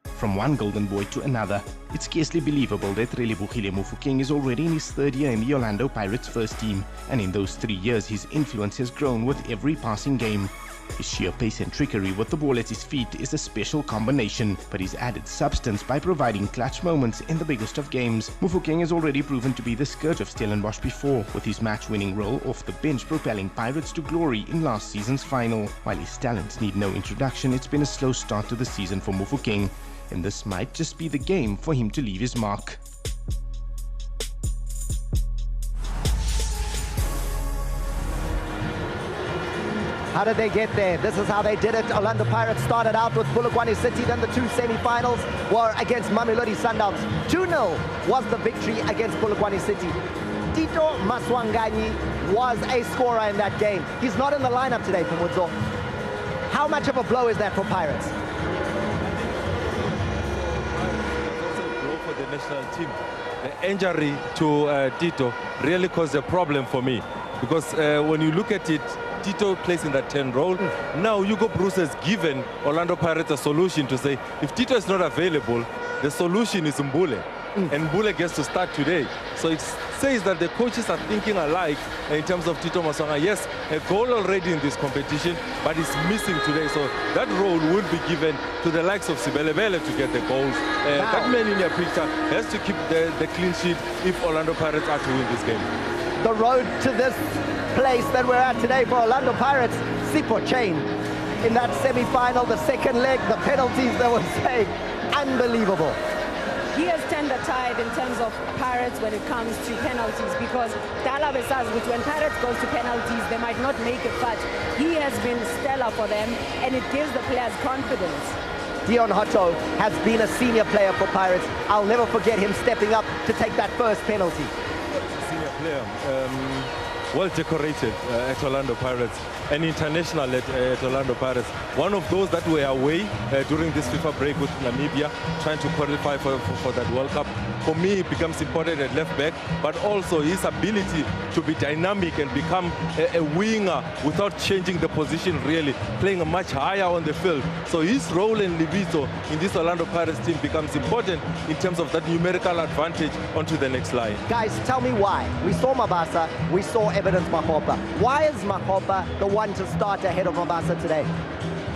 From one golden boy to another, it's scarcely believable that Relebogile Mofokeng is already in his 3rd year in the Orlando Pirates first team, and in those 3 years his influence has grown with every passing game. His sheer pace and trickery with the ball at his feet is a special combination, but he's added substance by providing clutch moments in the biggest of games. Mofokeng has already proven to be the scourge of Stellenbosch before, with his match-winning role off the bench propelling Pirates to glory in last season's final. While his talents need no introduction, it's been a slow start to the season for Mofokeng, and this might just be the game for him to leave his mark. How did they get there? This is how they did it. Orlando Pirates started out with Polokwane City, then the 2 semi-finals were against Mamelodi Sundowns. 2-0 was the victory against Polokwane City. Tito Maswanganyi was a scorer in that game. He's not in the lineup today for Mudzo. How much of a blow is that for Pirates? Blow for the national team. The injury to Tito really caused a problem for me, because when you look at it, Tito plays in that 10 role. Now Hugo Bruce has given Orlando Pirates a solution to say, if Tito is not available, the solution is Mbule. And Mbule gets to start today. So it says that the coaches are thinking alike in terms of Tito Maswanga. Yes, a goal already in this competition, but he's missing today. So that role will be given to the likes of Sibelebele to get the goals. That man in your picture has to keep the clean sheet if Orlando Pirates are to win this game. The road to this place that we're at today for Orlando Pirates, Sipho Chain in that semi-final, the second leg, the penalties that were saved, unbelievable. He has turned the tide in terms of Pirates when it comes to penalties, because Dala says that when Pirates goes to penalties, they might not make it, but he has been stellar for them, and it gives the players confidence. Dion Hotto has been a senior player for Pirates. I'll never forget him stepping up to take that first penalty. Senior player, well decorated at Orlando Pirates, an international at Orlando Pirates. One of those that were away during this FIFA break with Namibia, trying to qualify for that World Cup. For me, it becomes important at left back, but also his ability to be dynamic and become a winger without changing the position, really, playing much higher on the field. So his role in Libito in this Orlando Pirates team becomes important in terms of that numerical advantage onto the next line. Guys, tell me why. We saw Mabasa, we saw Evidence Mahopa. Why is Mahopa the one to start ahead of Mabasa today?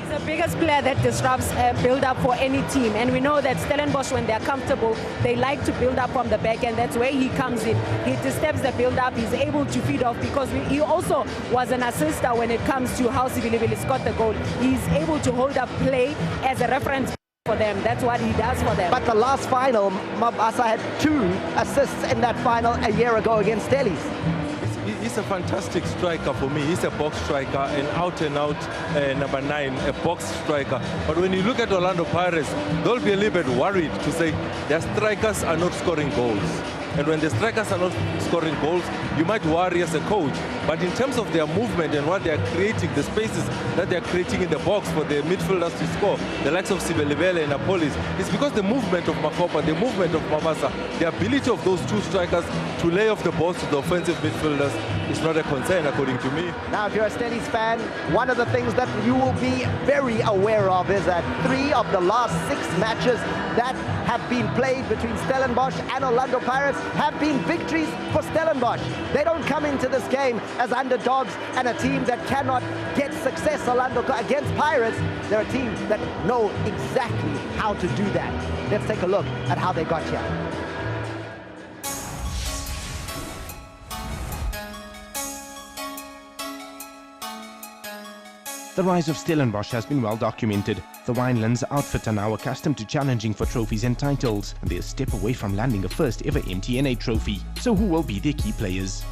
He's the biggest player that disrupts build-up for any team. And we know that Stellenbosch, when they're comfortable, they like to build up from the back, and that's where he comes in. He disturbs the build-up. He's able to feed off because he also was an assister when it comes to how Sibilibili scored the goal. He's able to hold up play as a reference for them. That's what he does for them. But the last final, Mbombela had 2 assists in that final a year ago against Stellies. He's a fantastic striker for me. He's a box striker, an out-and-out number 9, a box striker. But when you look at Orlando Pirates, they'll be a little bit worried to say their strikers are not scoring goals. And when the strikers are not scoring goals, you might worry as a coach. But in terms of their movement and what they are creating, the spaces that they are creating in the box for the midfielders to score, the likes of Sibelebele and Apolis, it's because the movement of Makopa, the movement of Mamasa, the ability of those 2 strikers to lay off the balls to the offensive midfielders is not a concern, according to me. Now, if you're a Stellies fan, one of the things that you will be very aware of is that 3 of the last 6 matches that have been played between Stellenbosch and Orlando Pirates have been victories for Stellenbosch. They don't come into this game as underdogs and a team that cannot get success against Pirates. They're a team that know exactly how to do that. Let's take a look at how they got here. The rise of Stellenbosch has been well documented. The Winelands outfit are now accustomed to challenging for trophies and titles, and they're a step away from landing a first ever MTN8 trophy. So who will be their key players?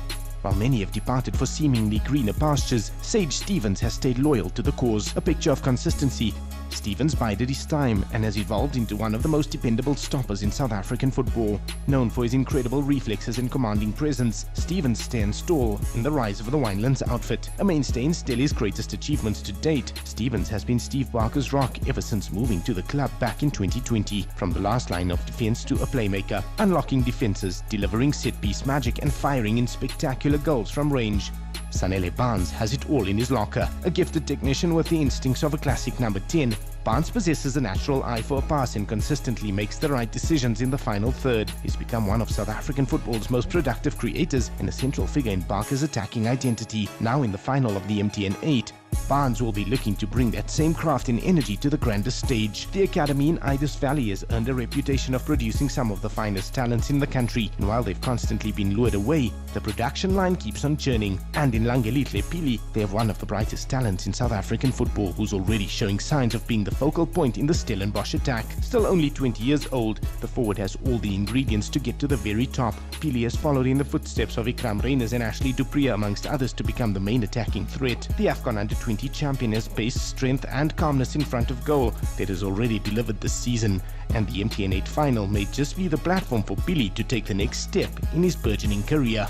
While many have departed for seemingly greener pastures, Sage Stevens has stayed loyal to the cause, a picture of consistency. Stevens bided his time and has evolved into one of the most dependable stoppers in South African football. Known for his incredible reflexes and commanding presence, Stevens stands tall in the rise of the Winelands outfit. A mainstay in Stellies' greatest achievements to date, Stevens has been Steve Barker's rock ever since moving to the club back in 2020. From the last line of defense to a playmaker, unlocking defenses, delivering set-piece magic and firing in spectacular goals from range. Sanele Barnes has it all in his locker, a gifted technician with the instincts of a classic number 10. Barnes possesses a natural eye for a pass and consistently makes the right decisions in the final third. He's become one of South African football's most productive creators and a central figure in Barker's attacking identity. Now in the final of the MTN8, Barnes will be looking to bring that same craft and energy to the grandest stage. The academy in Idus Valley has earned a reputation of producing some of the finest talents in the country, and while they've constantly been lured away, the production line keeps on churning. And in Langelihle Pili, they have one of the brightest talents in South African football, who's already showing signs of being the focal point in the Stellenbosch attack. Still only 20 years old, the forward has all the ingredients to get to the very top. Pili has followed in the footsteps of Ikram Reyners and Ashley Dupree amongst others to become the main attacking threat. The AFCON Under-20 champion has pace, strength and calmness in front of goal that has already delivered this season, and the MTN8 final may just be the platform for Pili to take the next step in his burgeoning career.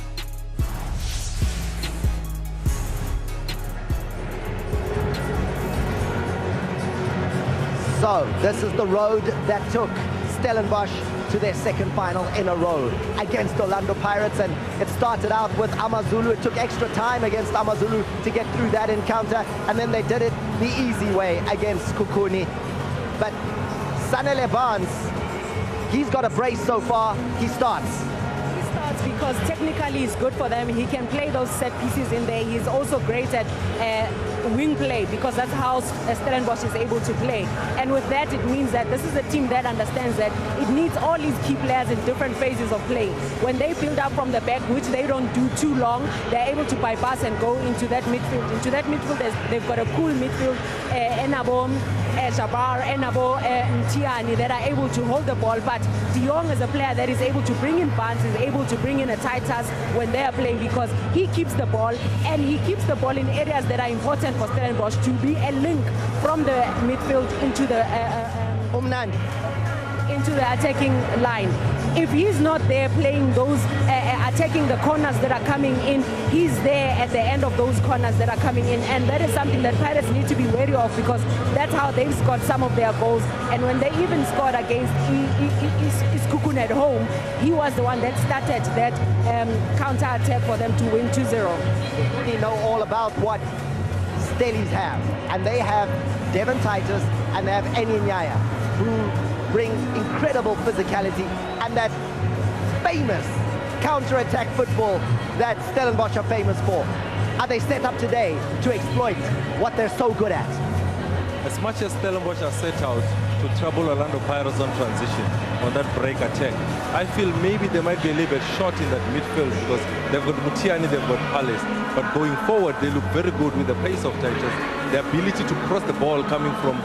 So, this is the road that took Stellenbosch to their second final in a row against Orlando Pirates, and it started out with AmaZulu. It took extra time against AmaZulu to get through that encounter, and then they did it the easy way against Kukuni. But Sanele Barnes, he's got a brace so far. He starts because technically he's good for them. He can play those set pieces in there. He's also great at wing play, because that's how Stellenbosch is able to play. And with that, it means that this is a team that understands that it needs all these key players in different phases of play. When they build up from the back, which they don't do too long, they're able to bypass and go into that midfield. Into that midfield, they've got a cool midfield, Enabo, Jabbar, Enabo, Mtiani, that are able to hold the ball. But De Jong is a player that is able to bring in Barnes, is able to bring in a tight task when they are playing, because he keeps the ball, and he keeps the ball in areas that are important for Stellenbosch to be a link from the midfield into the into the attacking line. If he's not there playing those, attacking the corners that are coming in, he's there at the end of those corners that are coming in, and that is something that Pirates need to be wary of, because that's how they've scored some of their goals. And when they even scored against Iskukun at home, he was the one that started that counter-attack for them to win 2-0. We know all about what Stellies have, and they have Devon Titus and they have Eni Nyaya, who bring incredible physicality and that famous counter-attack football that Stellenbosch are famous for. Are they set up today to exploit what they're so good at? as much as Stellenbosch are set out to trouble Orlando Pirates on transition, on that break attack, I feel maybe they might be a little bit short in that midfield because they've got Mutiani, they've got Palace. But going forward, they look very good with the pace of Titus, the ability to cross the ball coming from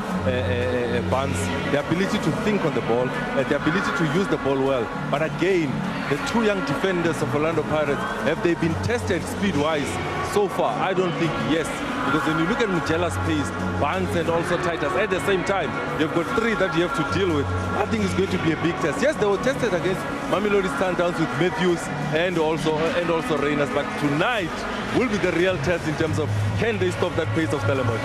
Barnes, the ability to think on the ball, the ability to use the ball well. But again, the two young defenders of Orlando Pirates, have they been tested speed-wise so far? I don't think yes. Because when you look at Mugela's pace, Barnes and also Titus, at the same time, you've got three that you have to deal with. I think it's going to be a big test. Yes, they were tested against Mamelodi Sundowns with Matthews and also Reyners, but tonight will be the real test in terms of can they stop that pace of Stellenbosch.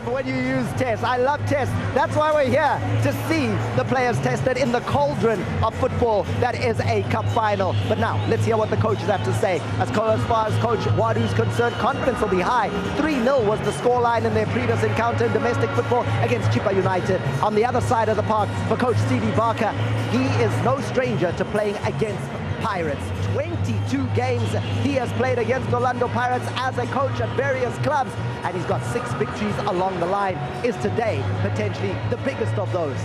When you use tests, I love tests. That's why we're here, to see the players tested in the cauldron of football that is a cup final. But now, let's hear what the coaches have to say. As far as Coach Wadu's concerned, confidence will be high. 3-0 was the scoreline in their previous encounter in domestic football against Chippa United. On the other side of the park, for Coach Stevie Barker, he is no stranger to playing against Pirates. 22 games he has played against Orlando Pirates as a coach at various clubs, and he's got 6 victories along the line. Is today potentially the biggest of those?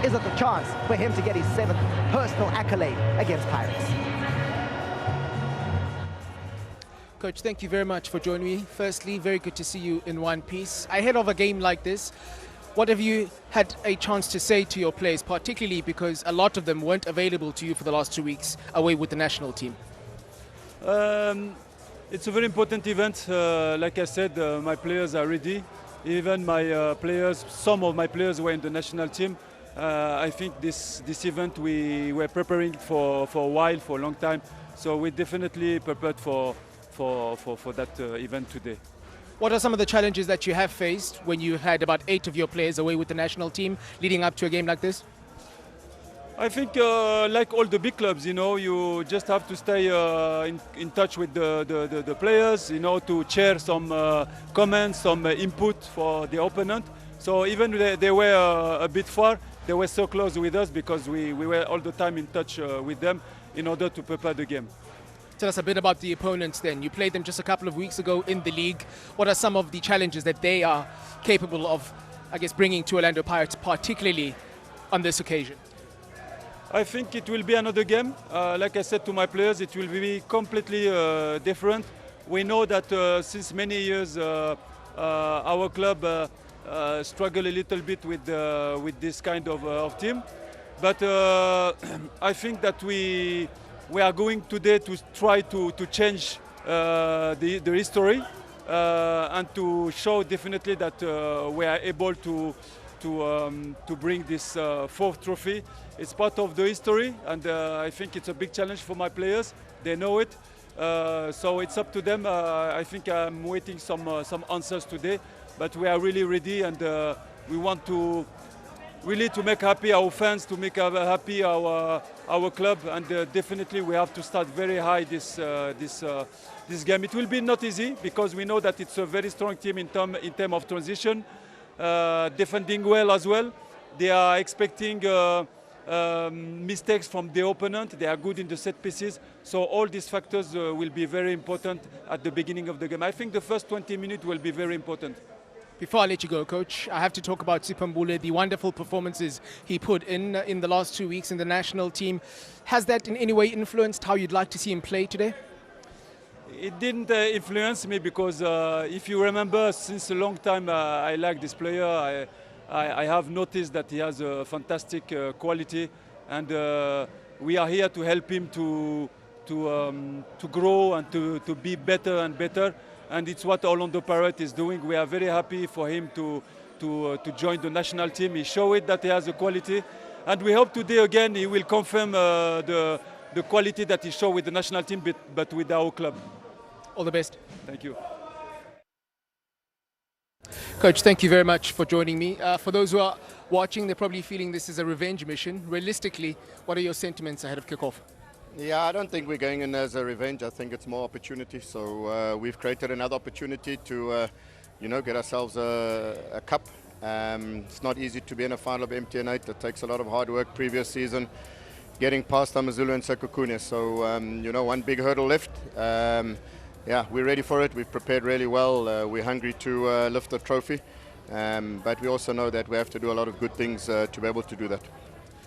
Is it the chance for him to get his 7th personal accolade against Pirates? Coach, thank you very much for joining me. Firstly, very good to see you in one piece. Ahead of a game like this, what have you had a chance to say to your players, particularly because a lot of them weren't available to you for the last 2 weeks away with the national team? It's a very important event. Like I said, my players are ready. Even my players, some of my players were in the national team. I think this event we were preparing for a while, for a long time. So we definitely prepared for that event today. What are some of the challenges that you have faced when you had about 8 of your players away with the national team leading up to a game like this? I think like all the big clubs, you know, you just have to stay in touch with the players, you know, to share some comments, some input for the opponent. So even they were a bit far, they were so close with us because we were all the time in touch with them in order to prepare the game. Tell us a bit about the opponents then. You played them just a couple of weeks ago in the league. What are some of the challenges that they are capable of, I guess, bringing to Orlando Pirates, particularly on this occasion? I think it will be another game. Like I said to my players, it will be completely different. We know that since many years our club struggle a little bit with this kind of team. But I think that we are going today to try to change the history and to show definitely that we are able to bring this 4th trophy. It's part of the history, and I think it's a big challenge for my players. They know it, so it's up to them. I think I'm waiting some answers today, but we are really ready, and we want to really to make happy our fans, to make happy our club, and definitely we have to start very high this game. It will be not easy because we know that it's a very strong team in term of transition, defending well as well. They are expecting mistakes from the opponent. They are good in the set pieces. So all these factors will be very important at the beginning of the game. I think the first 20 minutes will be very important. Before I let you go, Coach, I have to talk about Mbombela, the wonderful performances he put in the last 2 weeks in the national team. Has that in any way influenced how you'd like to see him play today? It didn't influence me because if you remember, since a long time I like this player. I have noticed that he has a fantastic quality, and we are here to help him to grow and to be better and better. And it's what Orlando Pirates is doing. We are very happy for him to join the national team. He showed that he has a quality, and we hope today again he will confirm the quality that he showed with the national team, but with our club. All the best. Thank you. Coach, thank you very much for joining me. For those who are watching, they're probably feeling this is a revenge mission. Realistically, what are your sentiments ahead of kickoff? Yeah, I don't think we're going in as a revenge. I think it's more opportunity. So we've created another opportunity to, get ourselves a cup. It's not easy to be in a final of MTN8. It takes a lot of hard work. Previous season, getting past Amazulu and Sekhukhune. So, one big hurdle left. Yeah, we're ready for it. We've prepared really well. We're hungry to lift the trophy. But we also know that we have to do a lot of good things to be able to do that.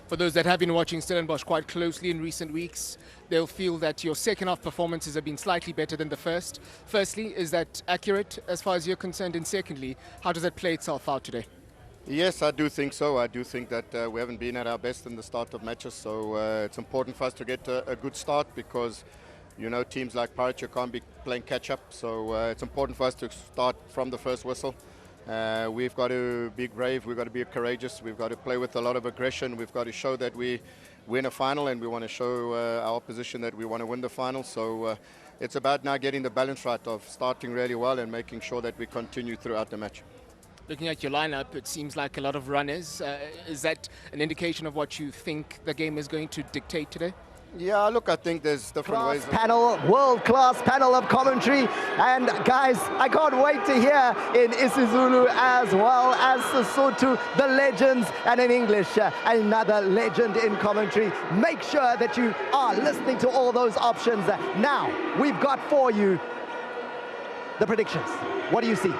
For those that have been watching Stellenbosch quite closely in recent weeks, they'll feel that your second half performances have been slightly better than the first. Firstly, is that accurate as far as you're concerned? And secondly, how does that play itself out today? Yes, I do think so. I do think that we haven't been at our best in the start of matches, so it's important for us to get a good start because, you know, teams like Pirates, you can't be playing catch-up, so it's important for us to start from the first whistle. We've got to be brave, we've got to be courageous, we've got to play with a lot of aggression, we've got to show that we win a final, and we want to show our opposition that we want to win the final. So it's about now getting the balance right of starting really well and making sure that we continue throughout the match. Looking at your lineup, it seems like a lot of runners. Is that an indication of what you think the game is going to dictate today? Yeah, look, I think there's different ways. Panel, world-class panel of commentary. And guys, I can't wait to hear in isiZulu as well as Sesotho, the legends, and in English, another legend in commentary. Make sure that you are listening to all those options. Now, we've got for you the predictions. What do you see?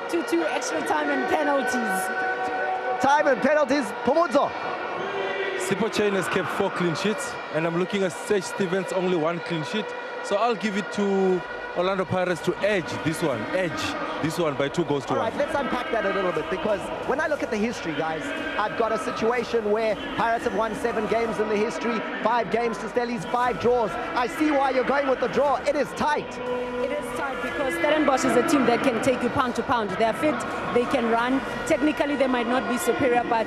2-2 extra time and penalties. Time and penalties, Pomozo. Sipho Chain has kept 4 clean sheets, and I'm looking at Sage Stevens only 1 clean sheet. So I'll give it to Orlando Pirates to edge this one by 2 goals to 1. All right, let's unpack that a little bit, because when I look at the history, guys, I've got a situation where Pirates have won 7 games in the history, 5 games to Stelli's, 5 draws. I see why you're going with the draw. It is tight. It is tight because Stellenbosch is a team that can take you pound to pound. They're fit, they can run. Technically, they might not be superior, but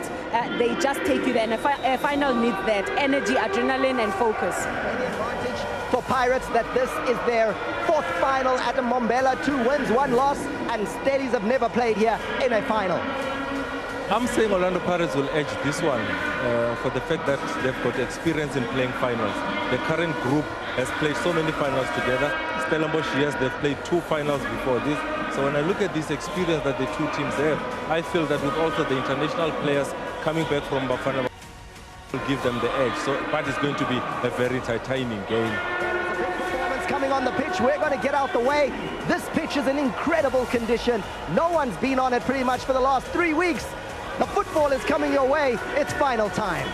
they just take you there. And a final needs that energy, adrenaline, and focus. The advantage for Pirates that this is their 4th final at Mbombela, 2 wins, 1 loss, and Stellies have never played here in a final. I'm saying Orlando Pirates will edge this one for the fact that they've got experience in playing finals. The current group has played so many finals together. Stellenbosch, yes, they've played 2 finals before this. So when I look at this experience that the 2 teams have, I feel that with also the international players coming back from Bafana, will give them the edge. So but it's going to be a very titanic game. Coming on the pitch, we're going to get out the way. This pitch is in incredible condition. No one's been on it pretty much for the last 3 weeks. The football is coming your way. It's final time.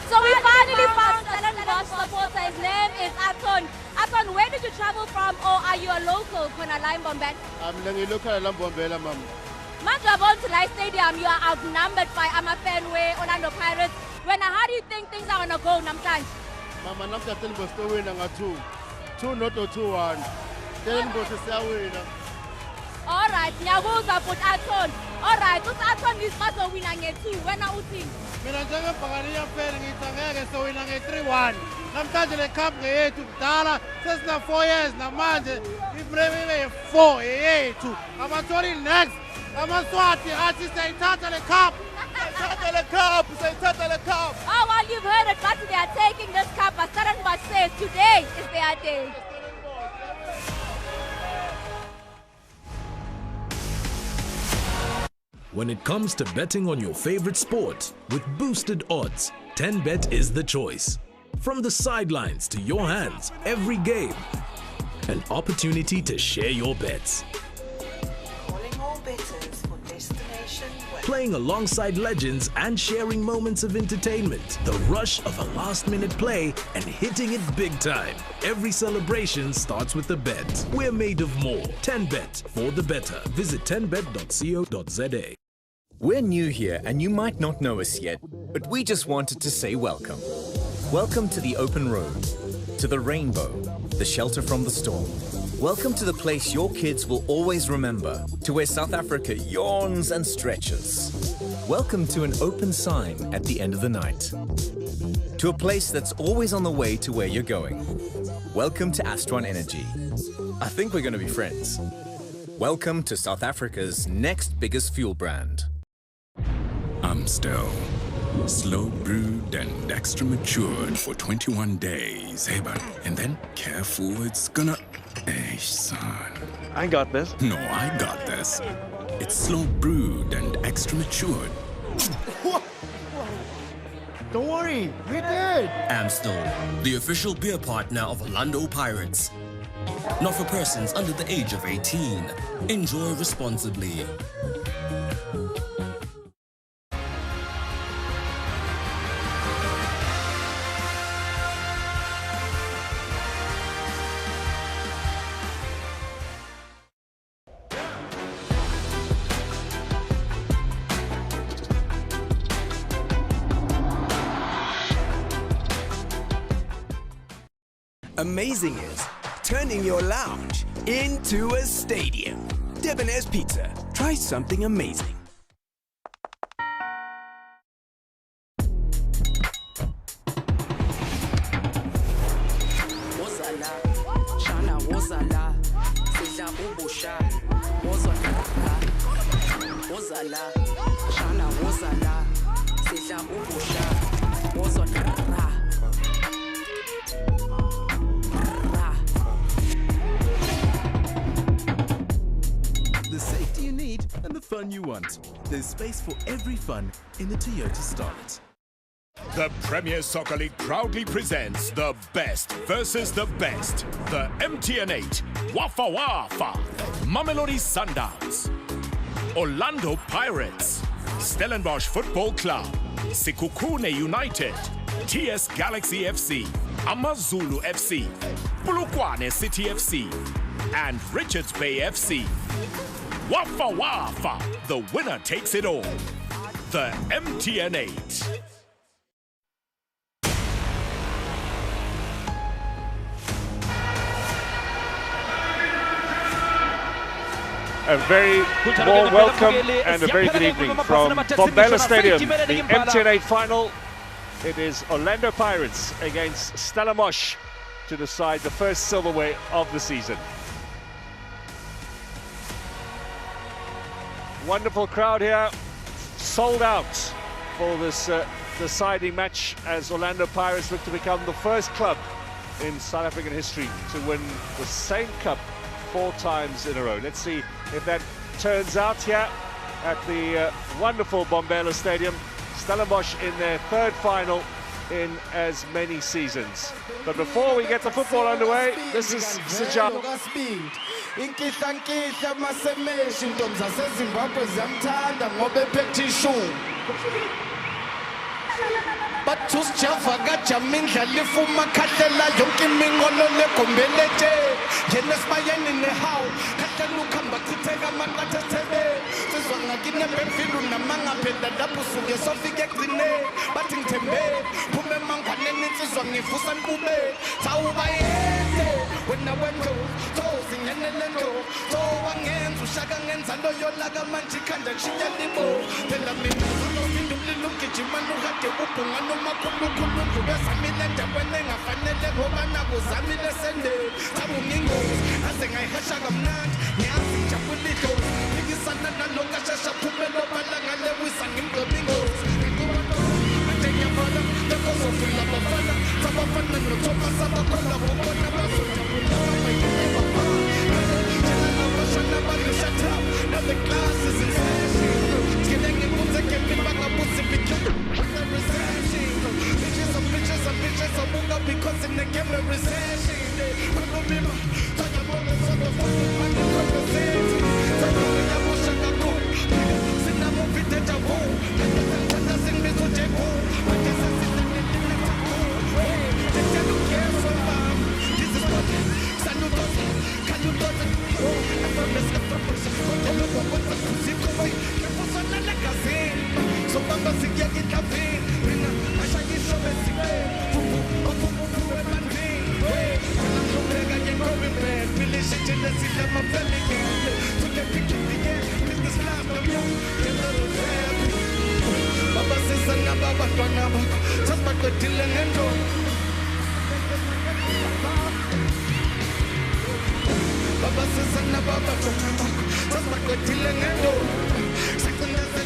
So we finally found Stellenbosch supporter. His name is Aton. Aton, where did you travel from, or are you a local? Mbombela? I'm a local Mbombela, ma'am. Manjabon to Life Stadium, you are outnumbered by Amafenwe, Orlando Pirates. How do you think things are going to go, Namtan? Mama, Namtan Stellenbosch to win 2 not 2-1. Stellenbosch is a winner. All right, Nyabuza put Aton. All right, this Aton is not a winner 2. When are you team? Mina njengembhakaniya phela ngicangeke sowina nge-3-1 namhlanje le cup ngeyethu kudala sesina 4 years namanje ipremier ye-4 yeyethu abatholi next amaswati athi sayithatha le cup sayithatha le cup. Oh, well, you've heard it, but they are taking this cup, but Stellenbosch says today is their day. When it comes to betting on your favorite sport, with boosted odds, 10bet is the choice. From the sidelines to your hands, every game, an opportunity to share your bets. Calling all bettors for destination west. Playing alongside legends and sharing moments of entertainment. The rush of a last-minute play and hitting it big time. Every celebration starts with a bet. We're made of more. 10bet for the better. Visit 10bet.co.za. We're new here and you might not know us yet, but we just wanted to say welcome. Welcome to the open road, to the rainbow, the shelter from the storm. Welcome to the place your kids will always remember, to where South Africa yawns and stretches. Welcome to an open sign at the end of the night. To a place that's always on the way to where you're going. Welcome to Astron Energy. I think we're going to be friends. Welcome to South Africa's next biggest fuel brand. Amstel. Slow brewed and extra matured for 21 days. Hey, bud. And then, careful, it's gonna... Hey, son. I got this. No, I got this. It's slow brewed and extra matured. Don't worry, we're good. Amstel, the official beer partner of Orlando Pirates. Not for persons under the age of 18. Enjoy responsibly. Amazing is turning your lounge into a stadium. Debonair's Pizza. Try something amazing. Wozala, Shana Wozala, Seja Ubusha, Wozala, Shana Wozala, Seja Ubusha, Wozala. The safety you need and the fun you want. There's space for every fun in the Toyota Starlet. The Premier Soccer League proudly presents the best versus the best. The MTN8 Wafa Wafa, Mamelodi Sundowns, Orlando Pirates, Stellenbosch Football Club, Sekhukhune United, TS Galaxy FC, Amazulu FC, Polokwane City FC, and Richards Bay FC. Wafa Wafa, the winner takes it all. The MTN8. A very warm welcome and a very good evening from Mbombela Stadium, the MTN8 final. It is Orlando Pirates against Stellenbosch to decide the first silverware of the season. Wonderful crowd here, sold out for this deciding match as Orlando Pirates look to become the first club in South African history to win the same cup 4 times in a row. Let's see if that turns out here at the wonderful Mbombela Stadium. Stellenbosch in their 3rd final in as many seasons. But before we get the football underway, this is Sijam. Bathus Java Jamindla Lifuma Katela Yonki Mingolo Lekombelete Jenes Bayan in the house Katalu Kamba Kutega Makata Tebe Siswana Gina Benfilu Namanga Penda Dapusu Sofi Gekrine Bating Tembe Pume Mankanen Siswani Fusan Bube Taubaye when I went to Tosin Yenelendo So Wangen to Shagan Zando Yolaga Manchikanda Chialibo Tell me look at Jimanu Hake Upumano Makulu Besamilenda when I finally Hobana was Amina Sende Tabumingo Asing I Hashagam Nat Yasi Chapulito Nigisana Lokasha Pumelo Palanga Lewis and Imdomingos Atenya Fala the Koso Fila Bafana Tabafana no Topa Sabakola Hobana Basu Shut up, now the class is in session. Killing it, what's a game, back up, what's it become? Bitches of Bunga because in the game of recession. Remember, talk about the sort of money conversation. Talk about the Yabushaka Cool. Sinamo Vita Home. Doesn't miss what they want. I guess I see them in the Hey, they don't care for them. This is what Saludos. Can you do it? I promise the purpose. So Bamba Sigia in cafe. I shall give so many Baba says Baba just like the Dylan and Baba says Baba just like the Dylan and second as the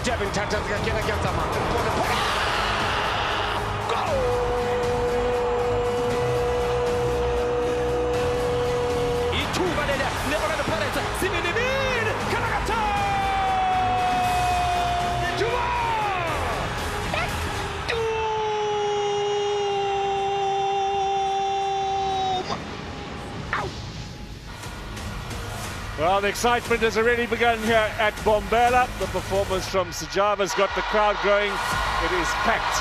Devin Tatan's going to get against him. Well, the excitement has already begun here at Mbombela. The performance from Sajava's got the crowd going. It is packed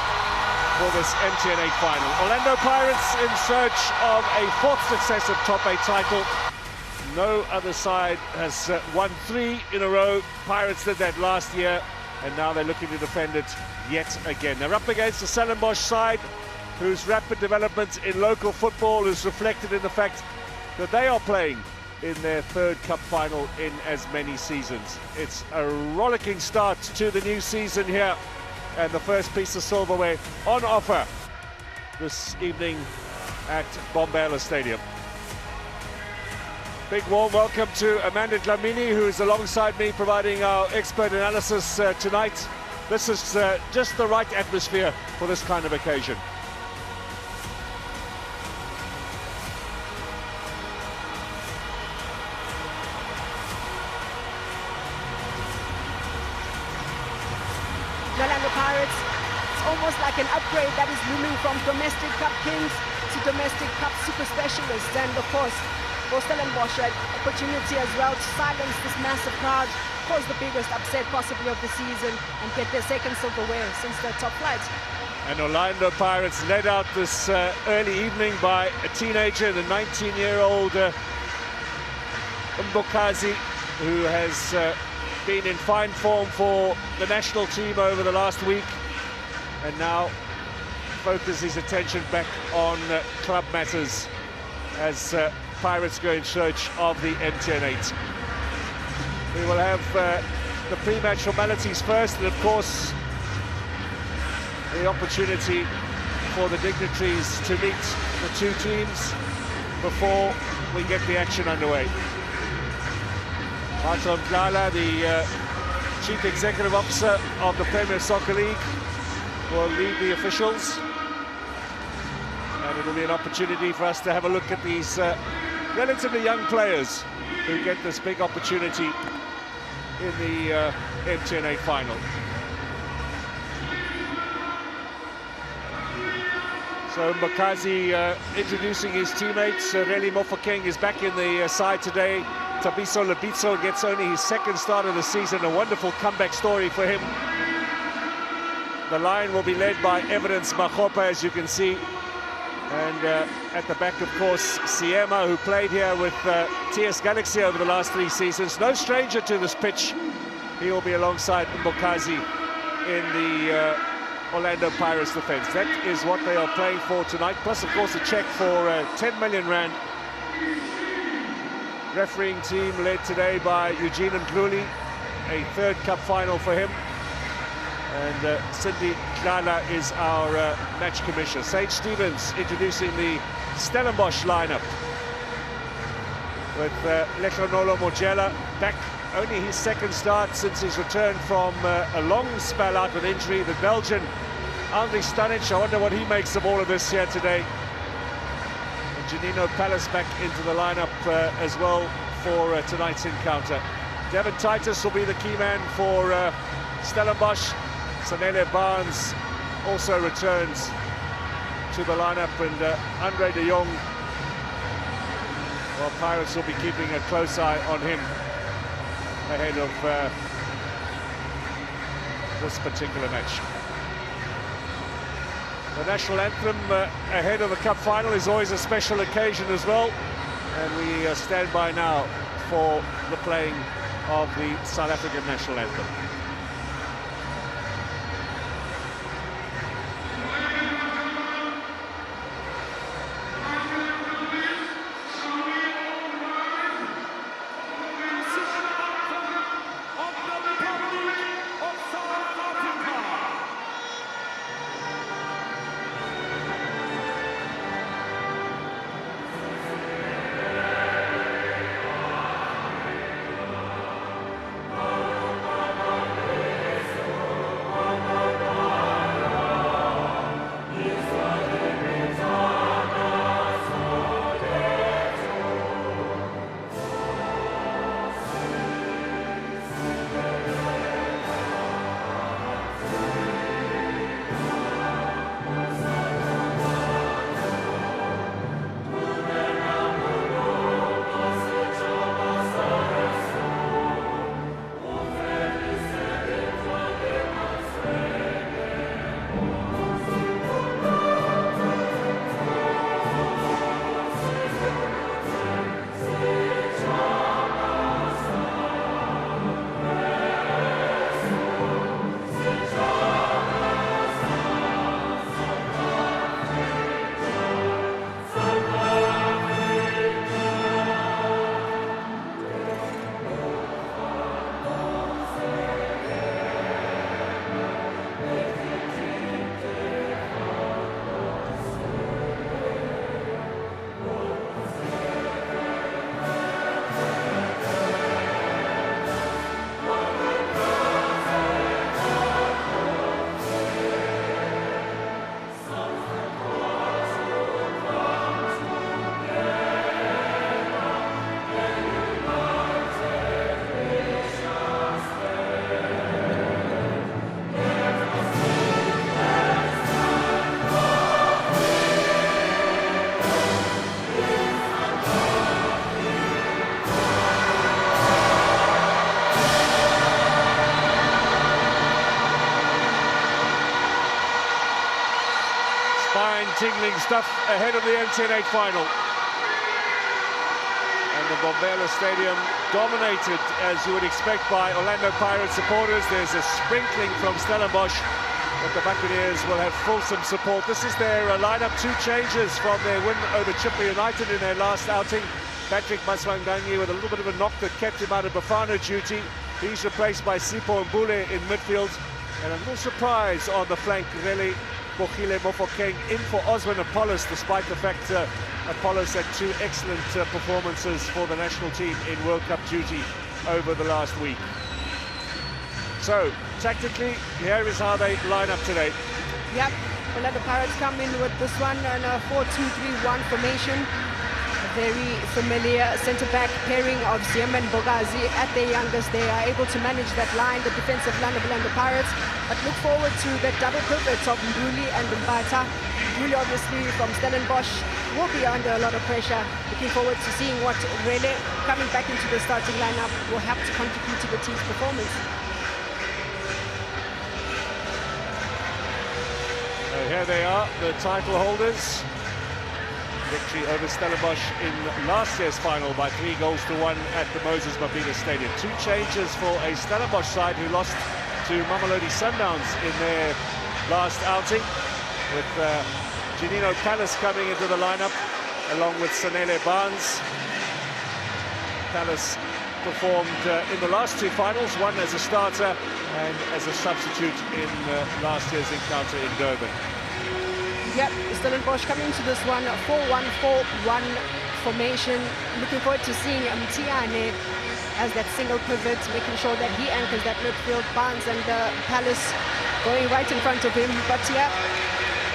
for this MTN8 final. Orlando Pirates in search of a fourth successive top 8 title. No other side has won 3 in a row. Pirates did that last year. and now they're looking to defend it yet again. They're up against the Stellenbosch side, whose rapid development in local football is reflected in the fact that they are playing in their third cup final in as many seasons. It's a rollicking start to the new season here, and the first piece of silverware on offer this evening at Mbombela Stadium. Big warm welcome to Amanda Dlamini, who is alongside me providing our expert analysis tonight. This is just the right atmosphere for this kind of occasion. Orlando Pirates, it's almost like an upgrade that is looming from domestic cup kings to domestic cup super specialists, and of course for Stellenbosch an opportunity as well to silence this massive crowd, cause the biggest upset possibly of the season, and get their second silverware since the top flight. And Orlando Pirates led out this early evening by a teenager, the 19-year-old Mbombela, who has been in fine form for the national team over the last week, and now focuses his attention back on club matters as Pirates go in search of the MTN8. We will have the pre-match formalities first, and of course the opportunity for the dignitaries to meet the two teams before we get the action underway. Mbombela, the Chief Executive Officer of the Premier Soccer League, will lead the officials. And it will be an opportunity for us to have a look at these relatively young players who get this big opportunity in the MTN8 final. So Mbombela introducing his teammates. Reli Mofokeng is back in the side today. Tabiso Lebitso gets only his second start of the season, a wonderful comeback story for him. The line will be led by Evidence Magopa, as you can see. And at the back, of course, Siema, who played here with TS Galaxy over the last 3 seasons. No stranger to this pitch. He will be alongside Mbombela in the Orlando Pirates defense. That is what they are playing for tonight. Plus, of course, a check for 10 million rand. Refereeing team led today by Eugene Ndluli, a third cup final for him. And Cindy Klala is our match commissioner. Sage Stevens introducing the Stellenbosch lineup with Lekgonolo Mojela back, only his second start since his return from a long spell out with injury. The Belgian Andri Stanic, I wonder what he makes of all of this here today. And Janino Palace back into the lineup as well for tonight's encounter. Devin Titus will be the key man for Stellenbosch. Sanele Barnes also returns to the lineup, and Andre de Jong, well, Pirates will be keeping a close eye on him ahead of this particular match. The national anthem ahead of the cup final is always a special occasion as well, and we stand by now for the playing of the South African national anthem. signaling stuff ahead of the MTN8 final. And the Mbombela Stadium dominated, as you would expect, by Orlando Pirates supporters. There's a sprinkling from Stellenbosch, but the Buccaneers will have fulsome support. This is their lineup, 2 changes from their win over Chippa United in their last outing. Patrick Maswanganyi with a little bit of a knock that kept him out of Bafana duty. He's replaced by Sipho Mbule in midfield. And a little surprise on the flank, really. Bogile Mofokeng in for Osman Apollos, despite the fact Apollos had 2 excellent performances for the national team in World Cup duty over the last week. So, tactically, here is how they line up today. Yep, Orlando Pirates come in with this one in a 4-2-3-1 formation. A very familiar centre-back pairing of Ziem and Bogazi. At their youngest, they are able to manage that line, the defensive line of Orlando Pirates. But look forward to the double pivots of Nduli and Mbata. Nduli, obviously, from Stellenbosch, will be under a lot of pressure. Looking forward to seeing what Rele, coming back into the starting lineup, will have to contribute to the team's performance. So here they are, the title holders. Victory over Stellenbosch in last year's final by 3-1 at the Moses Mabhida Stadium. 2 changes for a Stellenbosch side who lost to Mamelodi Sundowns in their last outing, with Janino Palace coming into the lineup along with Sanele Barnes. Palace performed in the last 2 finals, one as a starter and as a substitute in last year's encounter in Durban. Yep, Stellenbosch coming into this one, 4-1-4-1 formation. Looking forward to seeing Mtiane as that single pivot, making sure that he anchors that midfield. Barnes and Palace going right in front of him. But yeah,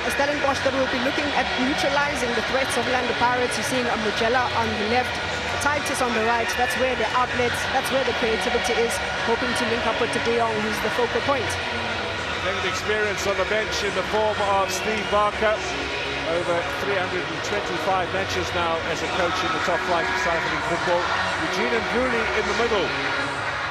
a Stellenbosch that will be looking at neutralizing the threats of Orlando Pirates. You're seeing Mbombela on the left, Titus on the right. That's where the outlets, that's where the creativity is, hoping to link up with De Jong, who's the focal point. Negative experience on the bench in the form of Steve Barker. Over 325 matches now as a coach in the top flight of South African football. Eugene Nduli in the middle.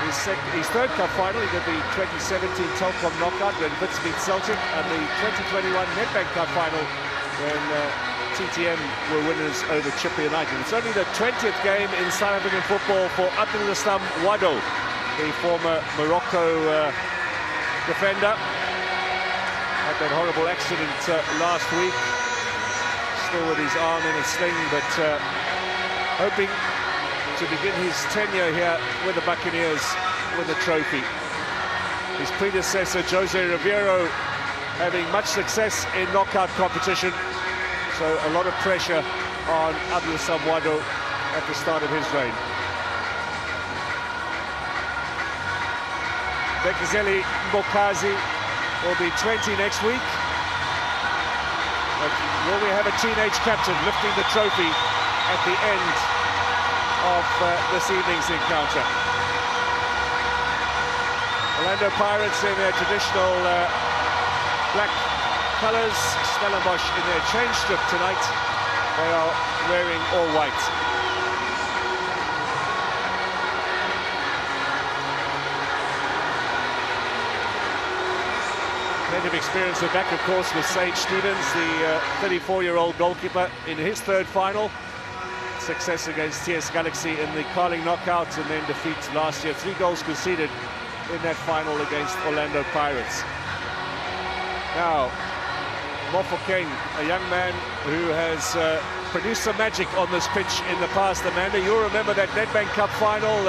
His 3rd cup final, he did the 2017 Telkom knockout when Wits beat Celtic, and the 2021 Nedbank Cup final when TTM were winners over Chippa United. It's only the 20th game in South African football for Abdul Islam Wado, the former Morocco defender. Had that horrible accident last week, still with his arm in a sling, but hoping to begin his tenure here with the Buccaneers with a trophy. His predecessor, Jose Ribeiro, having much success in knockout competition, so a lot of pressure on Abdul Samwado at the start of his reign. Bekazeli Mbokazi will be 20 next week. But will we have a teenage captain lifting the trophy at the end of this evening's encounter? Orlando Pirates in their traditional black colours, Stellenbosch in their change strip tonight. They are wearing all white. Plenty of experience at back, of course, with Sage Stevens, the 34-year-old goalkeeper in his 3rd final. Success against TS Galaxy in the Carling knockout, and then defeat last year. 3 goals conceded in that final against Orlando Pirates. Now, Mofokeng, a young man who has produced some magic on this pitch in the past. Amanda, you'll remember that Nedbank Cup final,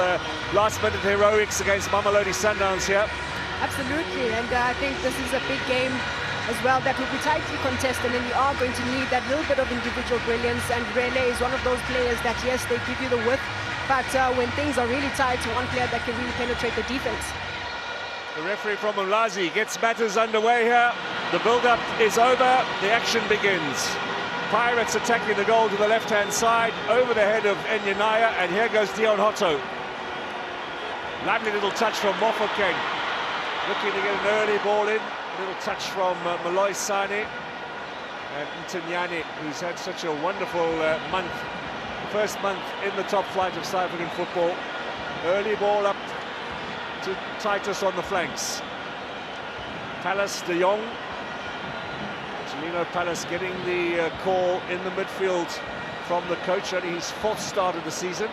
last-minute heroics against Mamelodi Sundowns here. Absolutely, and I think this is a big game as well that will be tightly contested, and you are going to need that little bit of individual brilliance, and Rele is one of those players that, yes, they give you the width, but when things are really tight, one player that can really penetrate the defense. The referee from Ulazi gets matters underway here. The build-up is over, the action begins. Pirates attacking the goal to the left-hand side, over the head of Enyanaya, and here goes Dion Hotto. Lovely little touch from Mofokeng. Looking to get an early ball in. A little touch from Malloy Sane. And Mtanyane, who's had such a wonderful month. First month in the top flight of South African football. Early ball up to Titus on the flanks. Palace, De Jong. Lino Palace getting the call in the midfield from the coach, only his 4th start of the season.